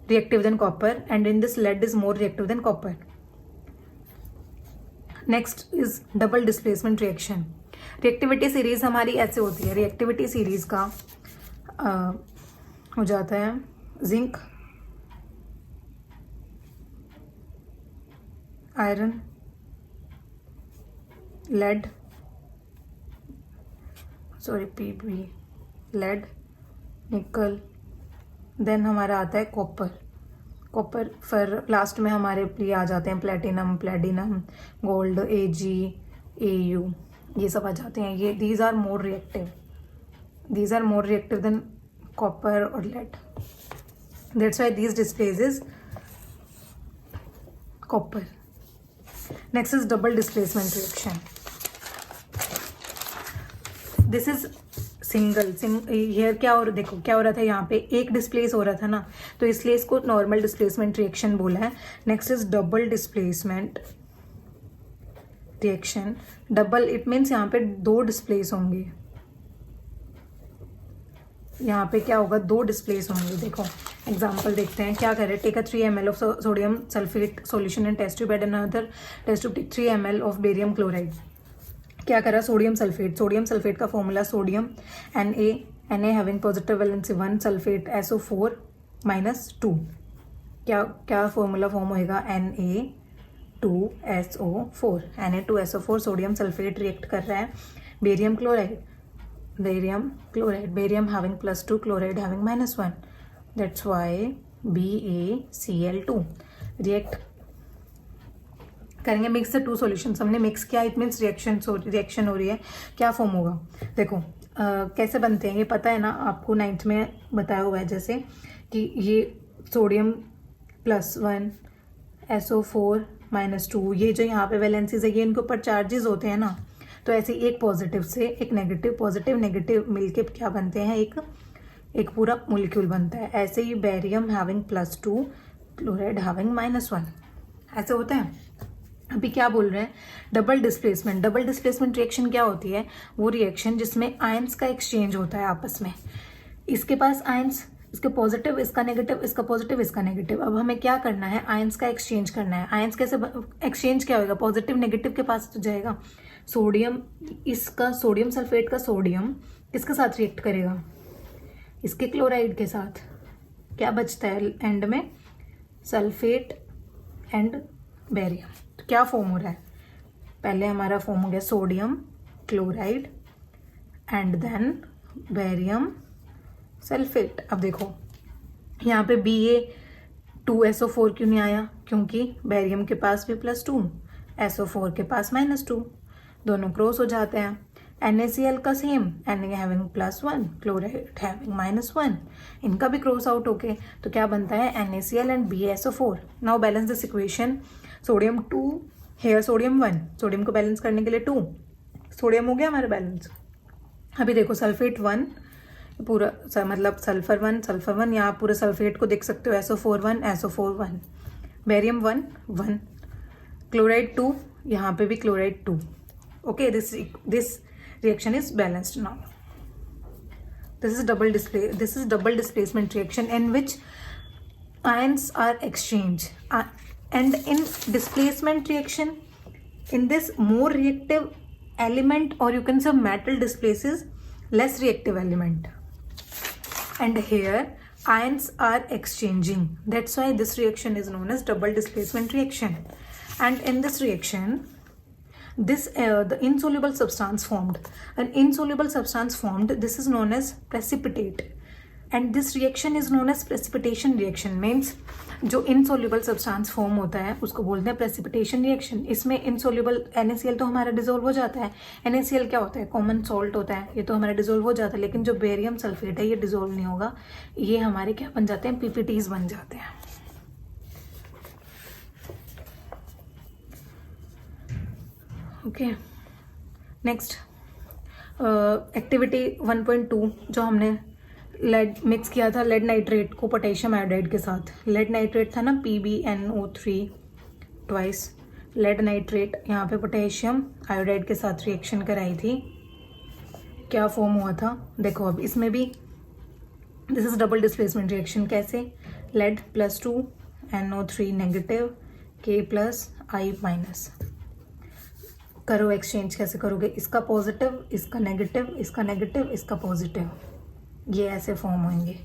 reactive than copper and in this lead is more reactive than copper. Next is double displacement reaction. Reactivity series हमारी ऐसे होती है, reactivity series का हो जाता है zinc, iron, lead, PB, lead, nickel, then हमारा आता है कॉपर, फिर लास्ट में हमारे लिए आ जाते हैं प्लेटिनम, गोल्ड, Ag, Au, ये सब आ जाते हैं. ये these are more reactive than copper और lead. That's why these displaces copper. Next is double displacement reaction. This is single here क्या हो, देखो क्या हो रहा था, यहाँ पे एक डिस्प्लेस हो रहा था ना, तो इसलिए इसको नॉर्मल डिस्प्लेसमेंट रिएक्शन बोला है. Next is double displacement reaction. Double it means यहाँ पे दो डिस्प्लेस होंगे, यहाँ पे क्या होगा, दो डिस्प्लेस होंगे. देखो एग्जांपल देखते हैं क्या करें. Take 3 ml of sodium sulphate solution in test tube, add another test tube take 3 ml of barium chloride. क्या करा, सोडियम सल्फेट का formula sodium Na having positive valency 1, sulphate SO4 -2. क्या क्या फॉर्मूला फॉर्म होएगा, Na2SO4, Na2SO4 sodium sulphate react कर रहा है barium chloride, barium having +2, chloride having -1, that's why BaCl2 react करेंगे, मिक्स द टू सॉल्यूशंस। हमने mix किया, इट मीन्स रिएक्शन हो रही है। क्या फॉर्म होगा, देखो कैसे बनते हैं ये पता है ना आपको, 9th में बताया हुआ है जैसे कि ये सोडियम +1 SO4 -2, ये जो यहाँ पे वैलेंसीज है ये इनके ऊपर चार्जेस होते हैं ना, तो ऐसे एक पॉजिटिव से एक नेगेटिव, पॉजिटिव नेगेटिव मिलके क्या बनते हैं, एक पूरा मोलिक्यूल बनता है। ऐसे ही बेरियम हैविंग +2, क्लोराइड हैविंग -1, ऐसे होता है। अभी क्या बोल रहे हैं, double displacement. Double displacement reaction क्या होती है, वो रिएक्शन जिसमें आयंस का एक्सचेंज होता है आपस में। इसके पास आयंस, इसके पॉजिटिव, इसका नेगेटिव, इसका पॉजिटिव, इसका नेगेटिव। अब हमें क्या करना है, आयंस का एक्सचेंज करना है। आयंस कैसे एक्सचेंज क्या होगा, पॉजिटिव नेगेटिव के पास तो जाएगा। सोडियम, इसका सोडियम सल्फेट का सोडियम किसके साथ रिएक्ट करेगा, इसके क्लोराइड के साथ। क्या बचता है एंड में, सल्फेट एंड बेरियम। तो क्या फॉर्म हो रहा है, पहले हमारा फॉर्म हो गया sodium chloride and then barium sulphate. अब देखो यहाँ पे Ba2SO4 क्यों नहीं आया, क्योंकि बेरियम के पास भी +2, SO4 के पास -2, दोनों क्रॉस हो जाते हैं। NaCl का same, Na having +1, chloride having -1, इनका भी क्रॉस आउट होके तो क्या बनता है, NaCl and BaSO4। Now balance this equation, sodium 2 here sodium 1, sodium को बैलेंस करने के लिए 2 सोडियम हो गया हमारा बैलेंस। अभी देखो सल्फेट 1 पूरा मतलब सल्फर 1, यहाँ पूरे सल्फेट को देख सकते हो, SO4 1, बेरियम 1, क्लोराइड 2, यहाँ पे भी chloride 2। Okay, this reaction is balanced now. This is double displacement reaction in which ions are exchanged, and in displacement reaction, in this more reactive element, or you can say metal displaces less reactive element, and here ions are exchanging. That's why this reaction is known as double displacement reaction. And in this reaction, the insoluble substance formed, this is known as precipitate, and this reaction is known as precipitation reaction। means जो insoluble substance form होता है उसको बोलते हैं precipitation reaction। इसमें insoluble NaCl तो हमारा dissolve हो जाता है। NaCl क्या होता है, कॉमन सॉल्ट होता है, ये तो हमारा डिजोल्व हो जाता है। लेकिन जो बेरियम सल्फेट है ये डिजोल्व नहीं होगा, ये हमारे क्या बन जाते हैं, PPTs बन जाते हैं। ओके, नेक्स्ट एक्टिविटी 1.2 जो हमने लेड मिक्स किया था, लेड नाइट्रेट को पोटेशियम आयोडाइड के साथ। लेड नाइट्रेट था ना, PbNO3 ट्वाइस, लेड नाइट्रेट यहाँ पे पोटेशियम आयोडाइड के साथ रिएक्शन कराई थी। क्या फॉर्म हुआ था, देखो अब इसमें भी this is double displacement reaction. कैसे, लेड +2 NO3 नेगेटिव, K+I-। करो एक्सचेंज, कैसे करोगे, इसका पॉजिटिव, इसका नेगेटिव, इसका नेगेटिव, इसका पॉजिटिव, ये ऐसे फॉर्म होंगे।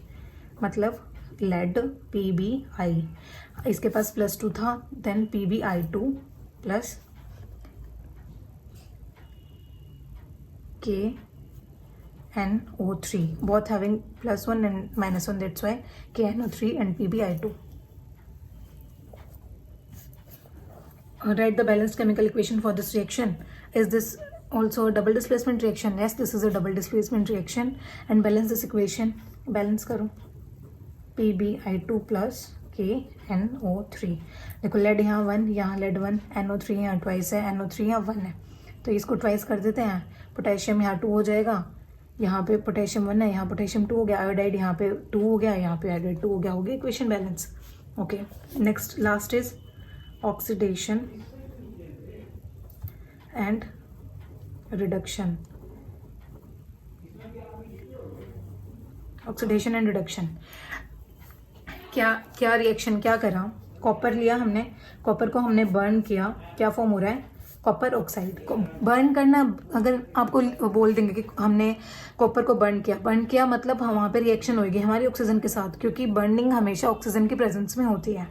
मतलब लेड Pbi, इसके पास +2 था, then Pbi2 plus KNO3, both having +1 and -1, that's why KNO3 and Pbi2. Write the balanced chemical equation for this reaction. Is this also a double displacement reaction? Yes, this is a double displacement reaction. And balance this equation. Balance करो, Pbi2 plus KNO3। देखो lead यहाँ 1, यहाँ lead 1, NO3 यहाँ twice है, NO3 यहाँ 1 है, तो इसको ट्वाइस कर देते हैं। पोटेशियम यहाँ 2 हो जाएगा, यहाँ पे पोटेशियम 1 है, यहाँ पोटेशियम 2 हो गया, आयोडाइड यहाँ पे 2 हो गया, यहाँ पे आयोडाइड 2 हो गया, equation balance. Okay, next last is oxidation and reduction। Oxidation and reduction, क्या रिएक्शन क्या करा, कॉपर लिया हमने, कॉपर को हमने बर्न किया, क्या फॉर्म हो रहा है, कॉपर ऑक्साइड को बर्न करना, अगर आपको बोल देंगे कि हमने कॉपर को बर्न किया मतलब वहाँ पे रिएक्शन होगी हमारी ऑक्सीजन के साथ, क्योंकि बर्निंग हमेशा ऑक्सीजन की प्रेजेंस में होती है।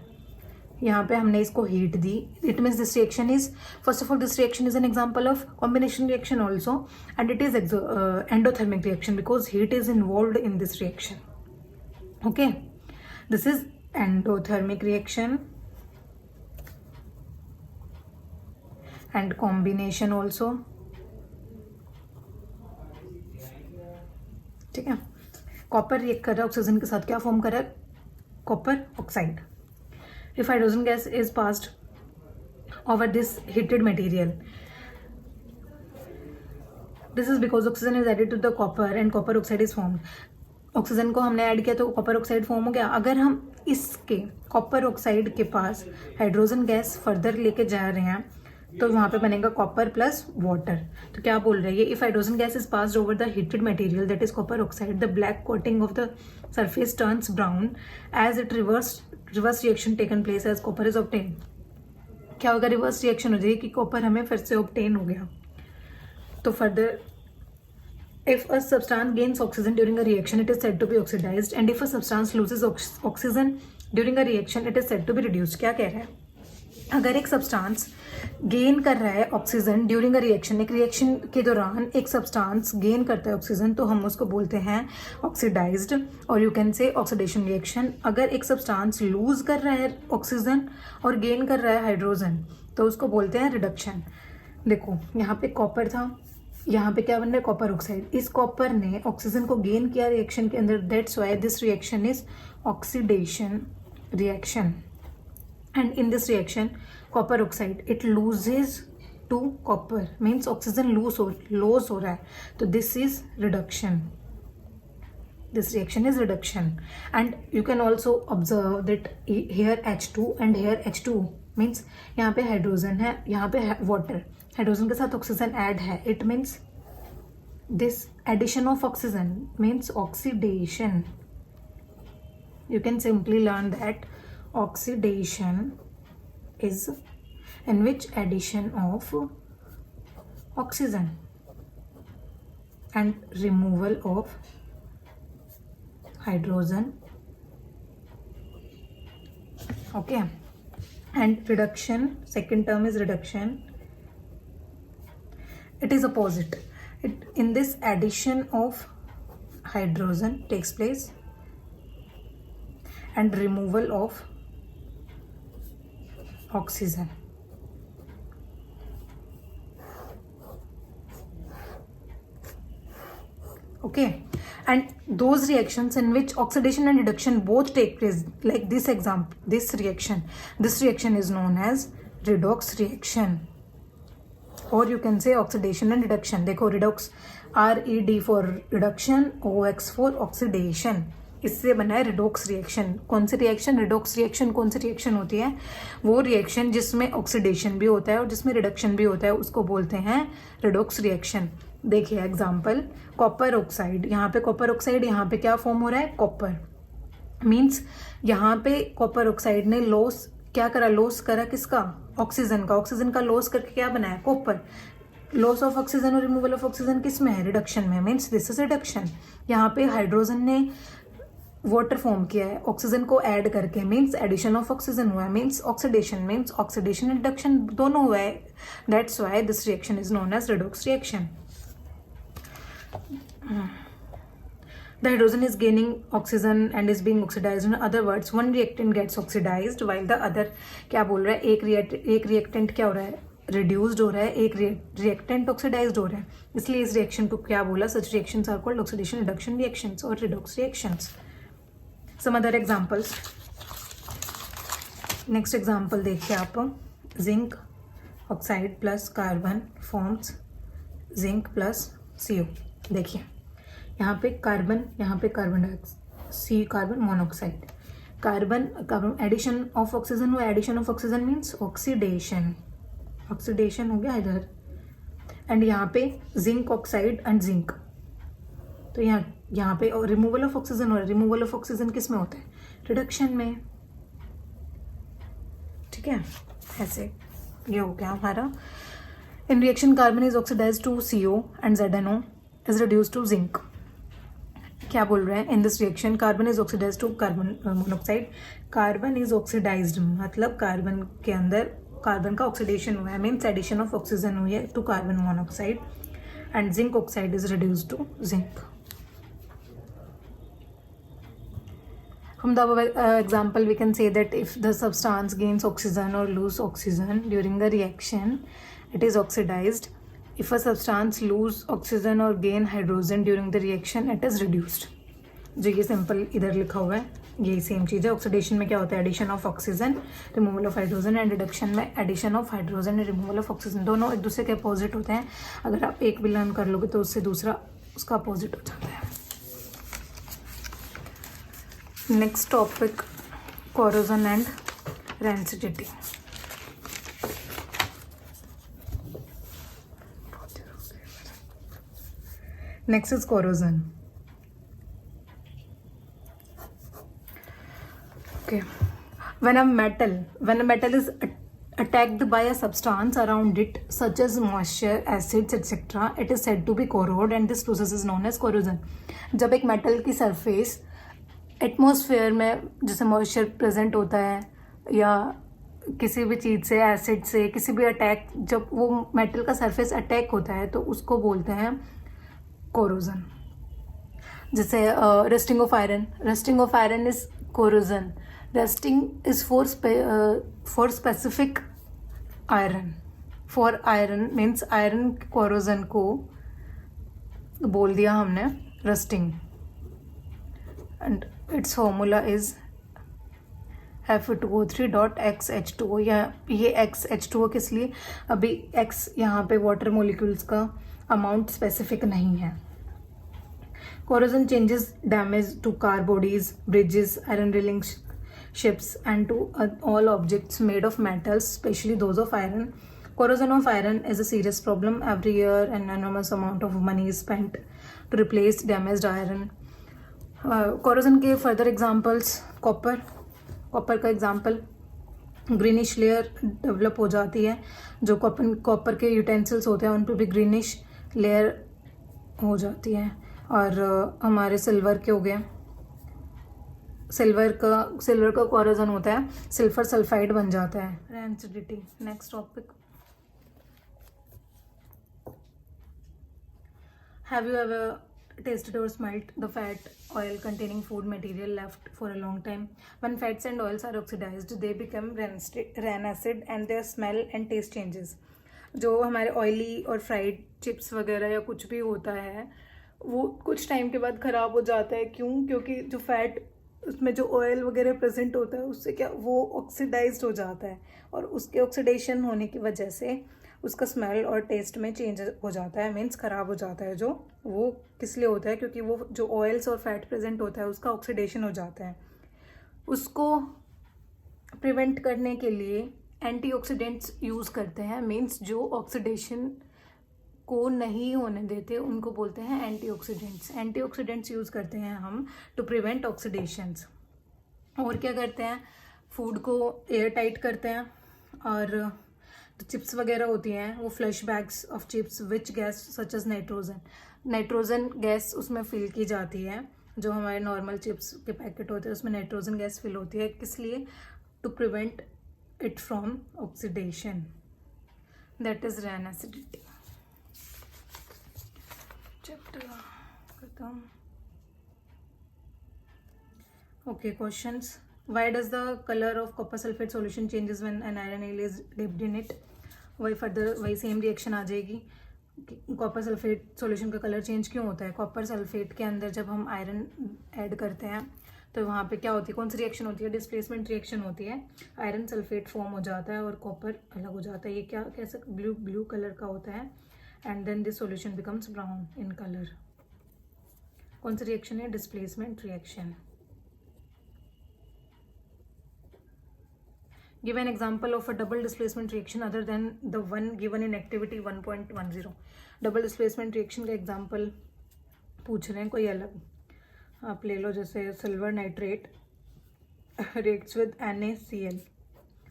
यहाँ पे हमने इसको heat the, it means this reaction is, first of all this reaction is an example of combination reaction also, and it is endothermic reaction because heat is involve in this reaction. Okay, this is endothermic reaction and combination also. ठीक है, copper react कर रहा है oxygen के साथ, क्या form कर रहा है, copper oxide. If hydrogen gas is passed over this heated material, this is because oxygen is added to the copper and copper oxide is formed. Oxygen को हमने ऐड किया तो कॉपर ऑक्साइड फॉर्म हो गया. अगर हम इसके कॉपर ऑक्साइड के पास हाइड्रोजन गैस फर्दर लेके जा रहे हैं तो वहाँ पे बनेगा कॉपर प्लस वाटर. तो क्या बोल रहे हैं ये, if hydrogen gas is passed over the heated material that is copper oxide, the black coating of the surface turns brown as it reverse reaction taken place as copper is obtain. क्या होगा, reverse reaction हो जाएगी कि copper हमें फिर से obtain हो गया. तो further if a substance gains oxygen during a reaction it is said to be oxidized, and if a substance loses oxygen during a reaction it is said to be reduced. क्या कह रहा है, अगर एक substance gain कर रहा है oxygen during a reaction, एक रिएक्शन के दौरान एक सब्सटेंस गेन करता है ऑक्सीजन तो हम उसको बोलते हैं ऑक्सीडाइज्ड, और यू कैन से ऑक्सीडेशन रिएक्शन. अगर एक सब्सटेंस लूज कर रहा है ऑक्सीजन और गेन कर रहा है हाइड्रोजन तो उसको बोलते हैं रिडक्शन. देखो यहाँ पे कॉपर था, यहाँ पे क्या बन रहा है, कॉपर ऑक्साइड. इस कॉपर ने ऑक्सीजन को गेन किया रिएक्शन के अंदर, that's why this reaction is oxidation reaction. And in this reaction copper oxide it loses to copper, means oxygen loss हो रहा है, तो this is reduction. This reaction is reduction. And you can also observe that here H2 and here H2 means यहाँ पे hydrogen है, यहाँ पे water, hydrogen के साथ ऑक्सीजन ऐड है, it means this addition of oxygen means oxidation. You can simply learn that oxidation is in which addition of oxygen and removal of hydrogen. Okay, and reduction, second term is reduction. It is opposite. In this addition of hydrogen takes place and removal of oxygen. Okay, and those reactions in which oxidation and reduction both take place, like this example, this reaction is known as redox reaction, or you can say oxidation and reduction. देखो redox, RED for reduction, OX for oxidation, इससे बना है redox reaction. कौन सी reaction, redox reaction कौन सी reaction होती है, वो रिएक्शन जिसमें ऑक्सीडेशन भी होता है और जिसमें रिडक्शन भी होता है उसको बोलते हैं रिडोक्स रिएक्शन. देखिए एग्जांपल, कॉपर ऑक्साइड, यहाँ पे कॉपर ऑक्साइड, यहाँ पे क्या फॉर्म हो रहा है, कॉपर. मीन्स यहाँ पे कॉपर ऑक्साइड ने लॉस क्या करा, लॉस करा किसका, ऑक्सीजन का. ऑक्सीजन का लॉस करके क्या बनाया, कॉपर. लॉस ऑफ ऑक्सीजन और रिमूवल ऑफ ऑक्सीजन किस में है, रिडक्शन में, मीन्स दिस इज रिडक्शन. यहाँ पे हाइड्रोजन ने वाटर फॉर्म किया है ऑक्सीजन को ऐड करके, मीन्स एडिशन ऑफ ऑक्सीजन हुआ है, means oxidation, means oxidation and reduction दोनों हुआ है. That's why this reaction is known as redox reaction. The hydrogen is gaining oxygen and is being oxidized. In other words, one reactant gets oxidized while the other, क्या बोल रहा है, एक reactant क्या हो रहा है, reduced हो रहा है, एक reactant oxidized हो रहा है. इसलिए इस reaction को क्या बोला, such reactions are called oxidation reduction reactions or redox reactions. Some other examples. Next example देखिए आप, zinc oxide plus carbon forms zinc plus CO. देखिए यहाँ पे कार्बन, यहाँ पे carbon dioxide, see carbon monoxide, carbon addition of oxygen हुआ, addition of oxygen means oxidation, oxidation हो गया इधर. एंड यहाँ पे जिंक ऑक्साइड एंड जिंक, तो यहाँ पे रिमूवल ऑफ ऑक्सीजन हो रहा है. रिमूवल ऑफ ऑक्सीजन किस में होता है, रिडक्शन में. ठीक है, ऐसे ये हो गया हमारा In reaction, carbon is oxidized to CO and ZNO is reduced to zinc. क्या बोल रहे हैं? In this reaction carbon is oxidise to carbon monoxide. Carbon is oxidized मतलब कार्बन के अंदर कार्बन का ऑक्सीडेशन हुआ है, मीन्स एडिशन ऑफ ऑक्सीजन हुई है to carbon monoxide, and zinc oxide is reduced to zinc. From the example, we can say that if the substance gains oxygen or lose oxygen during the reaction, it is oxidized. If a substance lose oxygen or gain hydrogen during the reaction, it is reduced. जो ये simple इधर लिखा हुआ है यही same चीज़ है. Oxidation में क्या होता है? Addition of oxygen, removal of hydrogen, and reduction में addition of hydrogen and removal of oxygen. दोनों एक दूसरे के अपोजिट होते हैं. अगर आप एक भी लर्न कर लोगे तो उससे दूसरा उसका अपोजिट हो जाता है. Next topic, corrosion and rancidity. Next is corrosion. Okay. When a metal is attacked by a substance around it, such as moisture, acids, etc., it is said to be corrode, and this process is known as corrosion. जब एक metal की surface atmosphere में जैसे moisture present होता है या किसी भी चीज़ से, एसिड से, किसी भी अटैक, जब वो मेटल का सरफेस अटैक होता है तो उसको बोलते हैं कोरोजन. जैसे rusting of iron is corrosion. Rusting is for specific iron. For iron means iron corrosion को बोल दिया हमने rusting, and its formula is Fe2O3.XH2O. ये XH2O किस लिए? अभी X यहाँ पे वाटर मोलिक्यूल्स का अमाउंट स्पेसिफिक नहीं है. Corrosion changes damage to car bodies, bridges, iron railing ships, and to all objects made of metals, especially those of iron. Corrosion of iron is a serious problem. Every year an enormous amount of money is spent to replace damaged iron. Corrosion के further examples, copper का example, greenish layer develop हो जाती है. जो copper के utensils होते हैं उन पर भी ग्रीनिश लेयर हो जाती है. और हमारे सिल्वर के हो गए, सिल्वर का कोरोजन होता है, सिल्फर सल्फाइड बन जाता है. Rancidity. Next topic, have you ever tasted or smelt the fat oil containing food material left for a long time? When fats and oils are oxidized, they become ranacid and their smell and taste changes. जो हमारे oily और fried chips वगैरह या कुछ भी होता है वो कुछ टाइम के बाद ख़राब हो जाता है. क्यों? क्योंकि जो फैट, उसमें जो ऑयल वगैरह प्रेजेंट होता है उससे क्या वो ऑक्सीडाइज्ड हो जाता है, और उसके ऑक्सीडेशन होने की वजह से उसका स्मेल और टेस्ट में चेंज हो जाता है, मीन्स ख़राब हो जाता है. जो वो किस लिए होता है? क्योंकि वो जो ऑयल्स और फैट प्रेजेंट होता है उसका ऑक्सीडेशन हो जाता है. उसको प्रिवेंट करने के लिए एंटीऑक्सीडेंट्स यूज़ करते हैं, मीन्स जो ऑक्सीडेशन को नहीं होने देते उनको बोलते हैं एंटीऑक्सीडेंट्स. एंटीऑक्सीडेंट्स यूज़ करते हैं हम टू प्रिवेंट ऑक्सीडेशंस. और क्या करते हैं? फूड को एयर टाइट करते हैं, और तो चिप्स वगैरह होती हैं वो flash bags of chips which gas such as nitrogen gas उसमें फिल की जाती है. जो हमारे नॉर्मल चिप्स के पैकेट होते हैं उसमें नाइट्रोजन गैस फिल होती है. किस लिए? To prevent it from oxidation. That is rancidity. Chapter खत्म. Okay, questions. Why does the color of copper sulfate solution changes when an iron nail is dipped in it? वही same reaction आ जाएगी. Copper sulphate solution का colour change क्यों होता है? Copper sulphate के अंदर जब हम आयरन ऐड करते हैं तो वहाँ पे क्या होती है? कौन सी रिएक्शन होती है? डिस्प्लेसमेंट रिएक्शन होती है. आयरन सल्फेट फॉर्म हो जाता है और कॉपर अलग हो जाता है. ये क्या कैसे ब्लू कलर का होता है, and then this solution becomes brown in colour. कौन सी रिएक्शन है? Displacement reaction. Give an example of a double displacement reaction other than the one given in activity 1.10. Double displacement reaction का example पूछ रहे हैं कोई अलग. आप ले लो जैसे silver nitrate reacts with NaCl.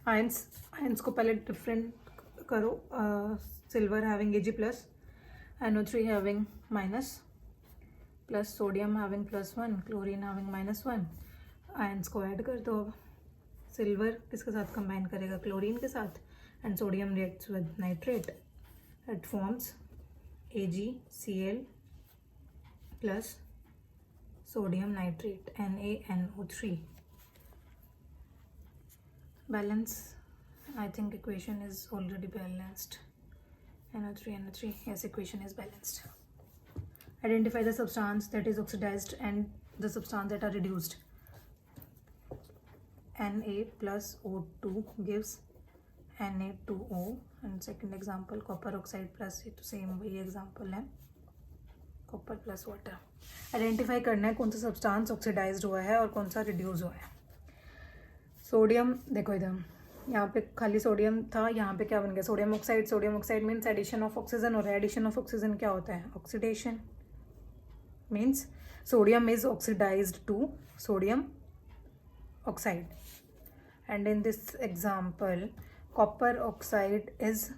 Ions को पहले डिफरेंट करो. Silver having Ag plus, NO3 having minus, plus sodium having +1, chlorine having -1. Ions को ऐड कर दो. अब सिल्वर किसके साथ कंबाइन करेगा? क्लोरीन के साथ. And sodium reacts with nitrate. It forms AgCl plus sodium nitrate NaNO3. Balance. I think equation is already balanced. NO3. Yes, equation is balanced. Identify the substance that is oxidized and the substance that are reduced. Na plus O2 gives Na2O. And second example, copper oxide plus, ये तो same वही example है, copper plus water. Identify करना है कौन सा substance oxidised हुआ है और कौन सा रिड्यूस हुआ है. सोडियम, देखो इधर यहाँ पे खाली सोडियम था, यहाँ पे क्या बन गया? Sodium oxide. Sodium oxide means addition of oxygen हो रहा है. एडिशन ऑफ ऑक्सीजन क्या होता है? Oxidation. Means sodium is oxidized to sodium oxide. And in this example copper oxide is,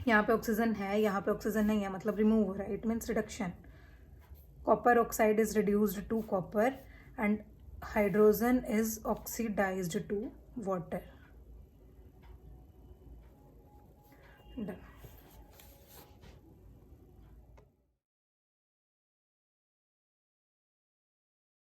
यहाँ पे ऑक्सीजन है, यहाँ पे ऑक्सीजन नहीं है, मतलब रिमूव हो रहा है. It means reduction. Copper oxide is reduced to copper and hydrogen is oxidized to water. Done.